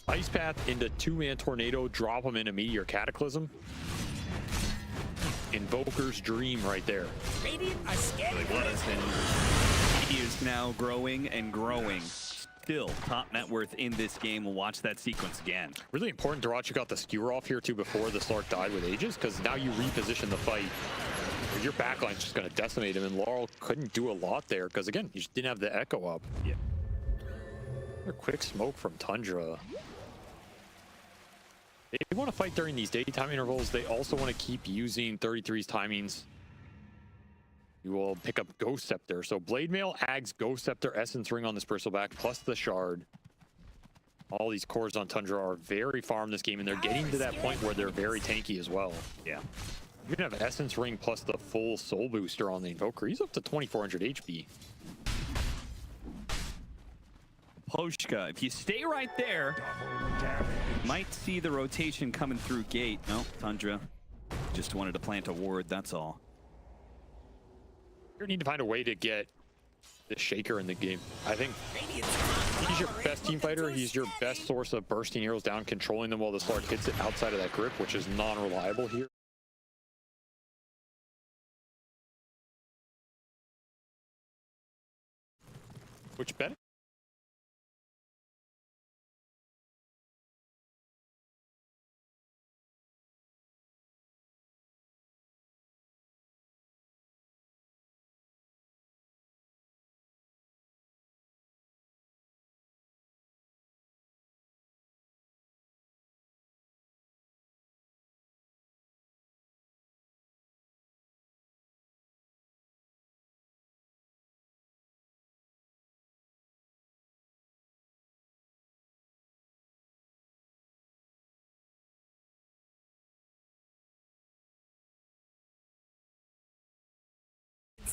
Ice Path into 2-man Tornado, drop him in a Meteor Cataclysm. Invoker's dream right there. Radiant are scared. Really was, and he is now growing and growing. Still top net worth in this game. We'll watch that sequence again. Really important Duraccio got the skewer off here too before the Slark died with Aegis, because now you reposition the fight. Your backline's just going to decimate him, and Laurel couldn't do a lot there because, again, you just didn't have the Echo up. Yeah. A quick smoke from Tundra. They want to fight during these daytime intervals. They also want to keep using 33's timings. You will pick up Ghost Scepter. So Blade Mail, Ags, Ghost Scepter, Essence Ring on this Bristleback, plus the Shard. All these cores on Tundra are very farm this game, and they're getting to that point where they're very tanky as well. Yeah. You can have Essence Ring plus the full Soul Booster on the Invoker. He's up to 2400 HP. Poshka, if you stay right there, you might see the rotation coming through gate. No, Tundra just wanted to plant a ward, that's all. You need to find a way to get the Shaker in the game. I think he's your best team fighter. He's your best source of bursting heroes down, controlling them while the Slark hits it outside of that grip, which is non-reliable here. Which bet?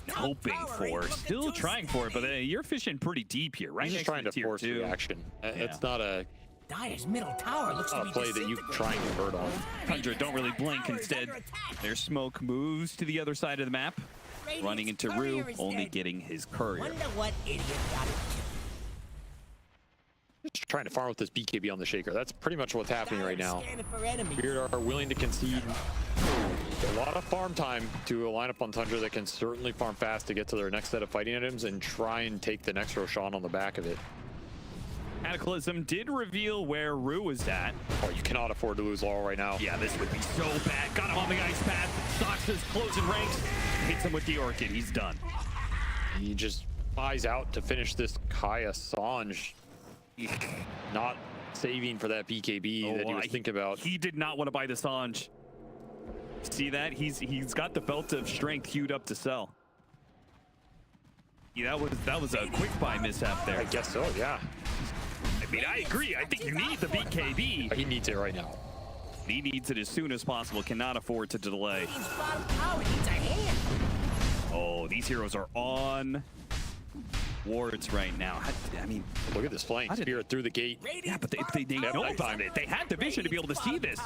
Hoping for, still trying for it, but you're fishing pretty deep here, right? He's just trying to force reaction. It's not a Dire's middle tower looks to be play that you try and convert on. Tundra don't really blink. Instead, their smoke moves to the other side of the map, running into Rue, only getting his courier. Wonder what idiot got it. Just trying to farm with this BKB on the Shaker. That's pretty much what's happening right now. Weird are willing to concede a lot of farm time to a lineup on Tundra that can certainly farm fast to get to their next set of fighting items and try and take the next Roshan on the back of it. Cataclysm did reveal where Rue was at. Oh, you cannot afford to lose Laurel right now. Yeah, this would be so bad. Got him on the ice path. Sox is closing ranks. Hits him with the Orchid. He's done. He just buys out to finish this Kaya Sanj. Not saving for that BKB that he was thinking about. He did not want to buy the Sanj. See that? He's got the belt of strength queued up to sell. Yeah, that was a quick buy mishap there. I guess so, yeah. mean, I agree. I think you need the BKB. He needs it right now. He needs it as soon as possible. Cannot afford to delay. Oh, these heroes are on wards right now. I mean, look at this flying Spirit through the gate. Yeah, but they know about it. They had the vision to be able to see this.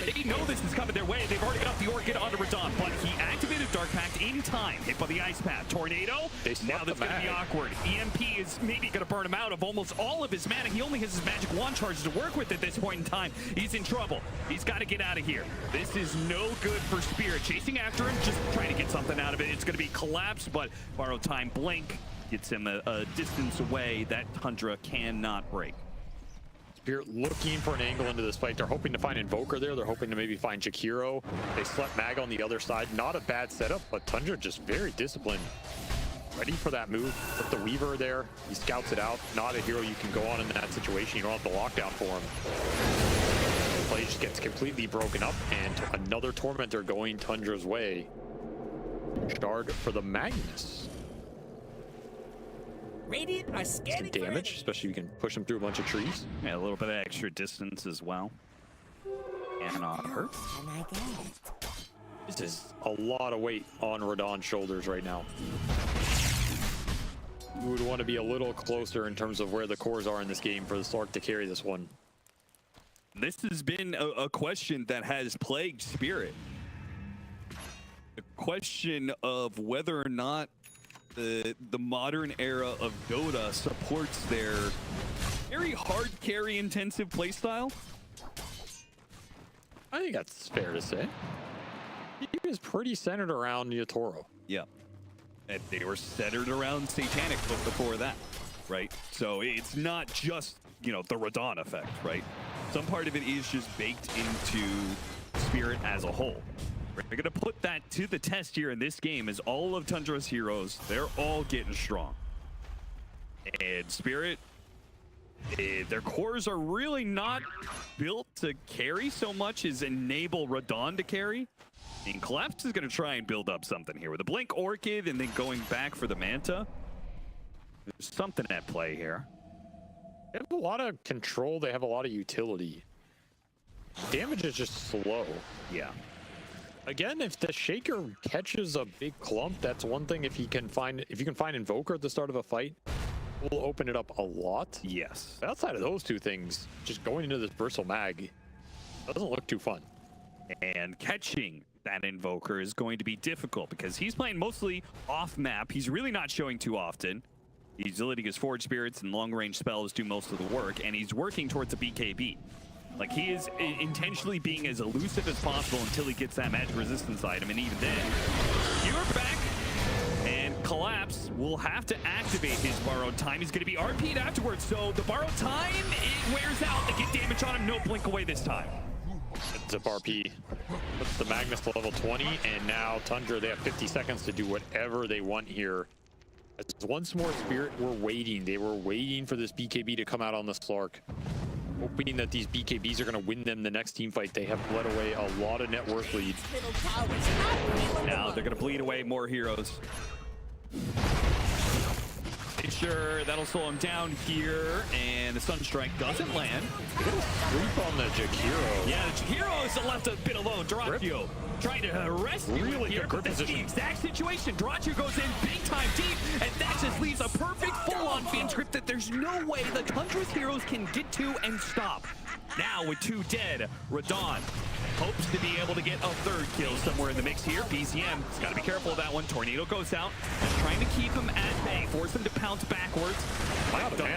They know this is coming their way. They've already got the Orchid onto Radon, but he activated Dark Pact in time. Hit by the Ice Path. Tornado. Now that's going to be awkward. EMP is maybe going to burn him out of almost all of his mana. He only has his magic wand charge to work with at this point in time. He's in trouble. He's got to get out of here. This is no good for Spirit. Chasing after him, just trying to get something out of it. It's going to be collapse, but borrow time blink gets him a distance away that Tundra cannot break. Spirit looking for an angle into this fight. They're hoping to find Invoker there. They're hoping to maybe find Jakiro. They slept Mag on the other side. Not a bad setup, but Tundra just very disciplined. Ready for that move. Put the Weaver there. He scouts it out. Not a hero you can go on in that situation. You don't have the lockdown for him. The play just gets completely broken up, and another Tormentor going Tundra's way. Shard for the Magnus. Radiant are Some scanning damage, especially if you can push him through a bunch of trees. Yeah, a little bit of extra distance as well. And on her. Can I get it? This is a lot of weight on Radon's shoulders right now. You would want to be a little closer in terms of where the cores are in this game for the Slark to carry this one. This has been a question that has plagued Spirit. The question of whether or not the modern era of Dota supports their very hard carry intensive playstyle. I think that's fair to say. He was pretty centered around Yatoro. Yeah. And they were centered around Satanic before that, right? So it's not just, you know, the Radon effect, right? Some part of it is just baked into Spirit as a whole. We're going to put that to the test here in this game as all of Tundra's heroes, they're all getting strong. And Spirit, their cores are really not built to carry so much as enable Radon to carry. And Collapse is going to try and build up something here with a Blink Orchid and then going back for the Manta. There's something at play here. They have a lot of control. They have a lot of utility. Damage is just slow. Yeah. Again, if the Shaker catches a big clump, that's one thing. If you can find Invoker at the start of a fight, will open it up a lot. Yes. But outside of those two things, just going into this Bristle Mag doesn't look too fun. And catching that Invoker is going to be difficult because he's playing mostly off map. He's really not showing too often. He's letting his Forge Spirits and long range spells do most of the work, and he's working towards a BKB. Like, he is intentionally being as elusive as possible until he gets that magic resistance item, and even then, you're back, and Collapse will have to activate his borrowed time. He's going to be RP'd afterwards, so the borrowed time, it wears out. They get damage on him, no blink away this time. Zip RP puts the Magnus to level 20, and now Tundra, they have 50 seconds to do whatever they want here. As once more, Spirit were waiting. They were waiting for this BKB to come out on the Slark, hoping that these BKBs are going to win them the next team fight. They have bled away a lot of net worth leads. Now they're going to bleed away more heroes. Sure, that'll slow him down here, and the Sunstrike doesn't land. Sleep on the Jakiro. Yeah, the Jakiro is left a bit alone. Dratio trying to rescue really here, good but that's the exact situation. Dratio goes in big time deep, and that just leaves a perfect full-on Fiend script that there's no way the Tundra's heroes can get to and stop. Now with 2 dead, Radon hopes to be able to get a 3rd kill somewhere in the mix here. BZM has got to be careful of that one. Tornado goes out, just trying to keep him at bay, force him to pounce backwards.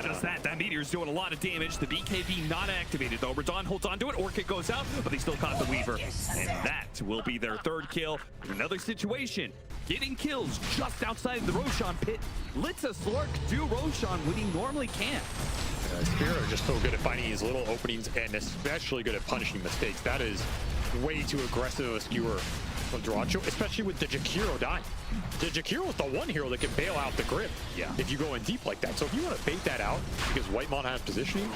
Just that Meteor's doing a lot of damage. The BKB not activated though. Radon holds onto it. Orchid goes out, but they still caught the Weaver. And that will be their 3rd kill. Another situation, getting kills just outside the Roshan pit lets a Slark do Roshan when he normally can't. Spirit are just so good at finding these little openings and especially good at punishing mistakes. That is way too aggressive of a skewer from Dratio, especially with the Jakiro dying. The Jakiro is the one hero that can bail out the grip if you go in deep like that. So if you want to bait that out because Whitemon has positioning,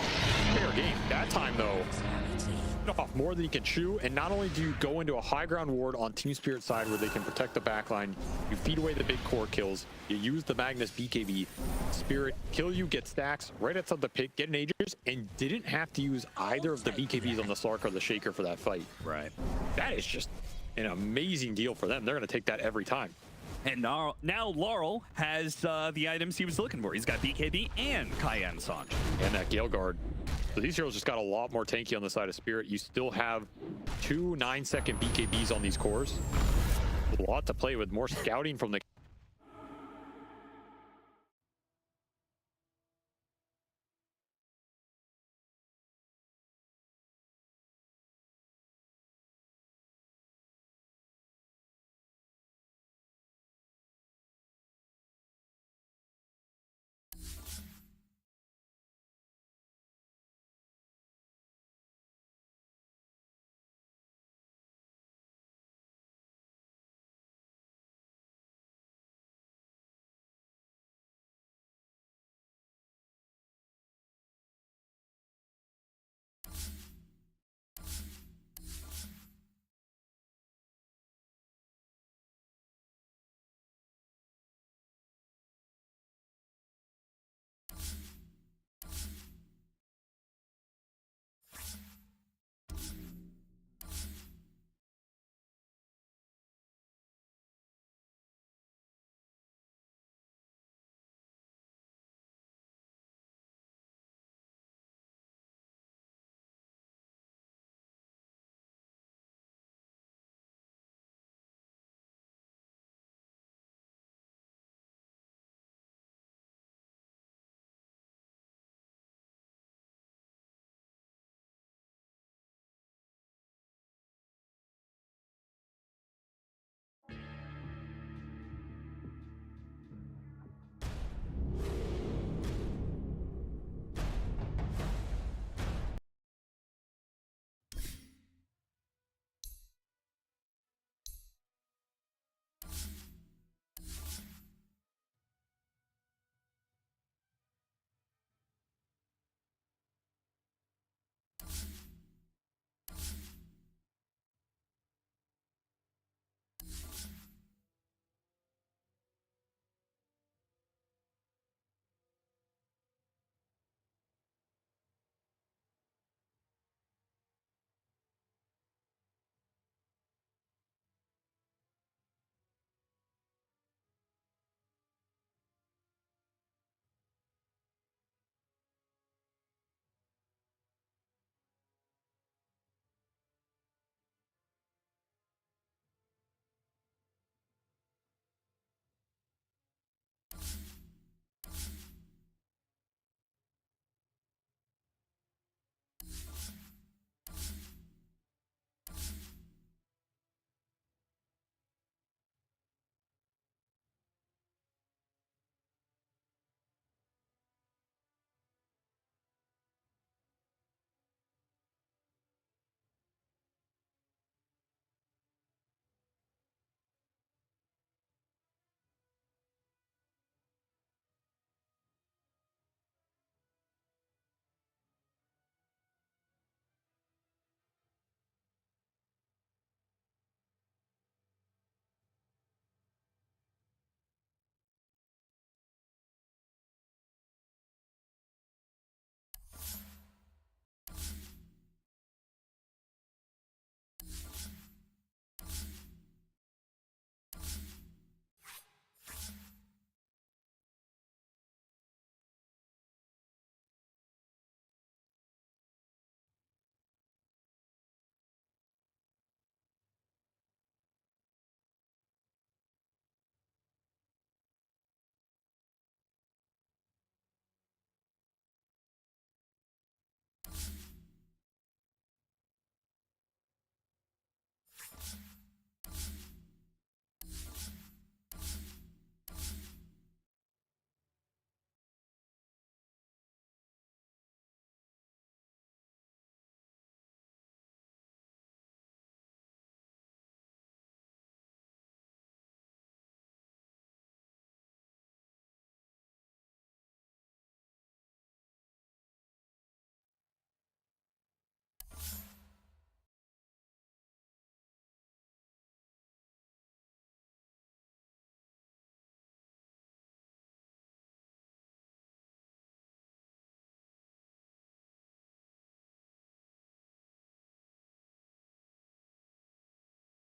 fair game. That time though, off more than you can chew, and not only do you go into a high ground ward on Team Spirit side where they can protect the backline, you feed away the big core kills, you use the Magnus BKB, Spirit kill you, get stacks right outside the pit, get an Aegis, and didn't have to use either of the BKBs on the Slark or the Shaker for that fight. Right. That is just an amazing deal for them. They're going to take that every time. And now Laurel has the items he was looking for. He's got BKB and Cayenne Sange. And that Gale Guard. So these heroes just got a lot more tanky on the side of Spirit. You still have 2 9-second BKBs on these cores. A lot to play with, more scouting from the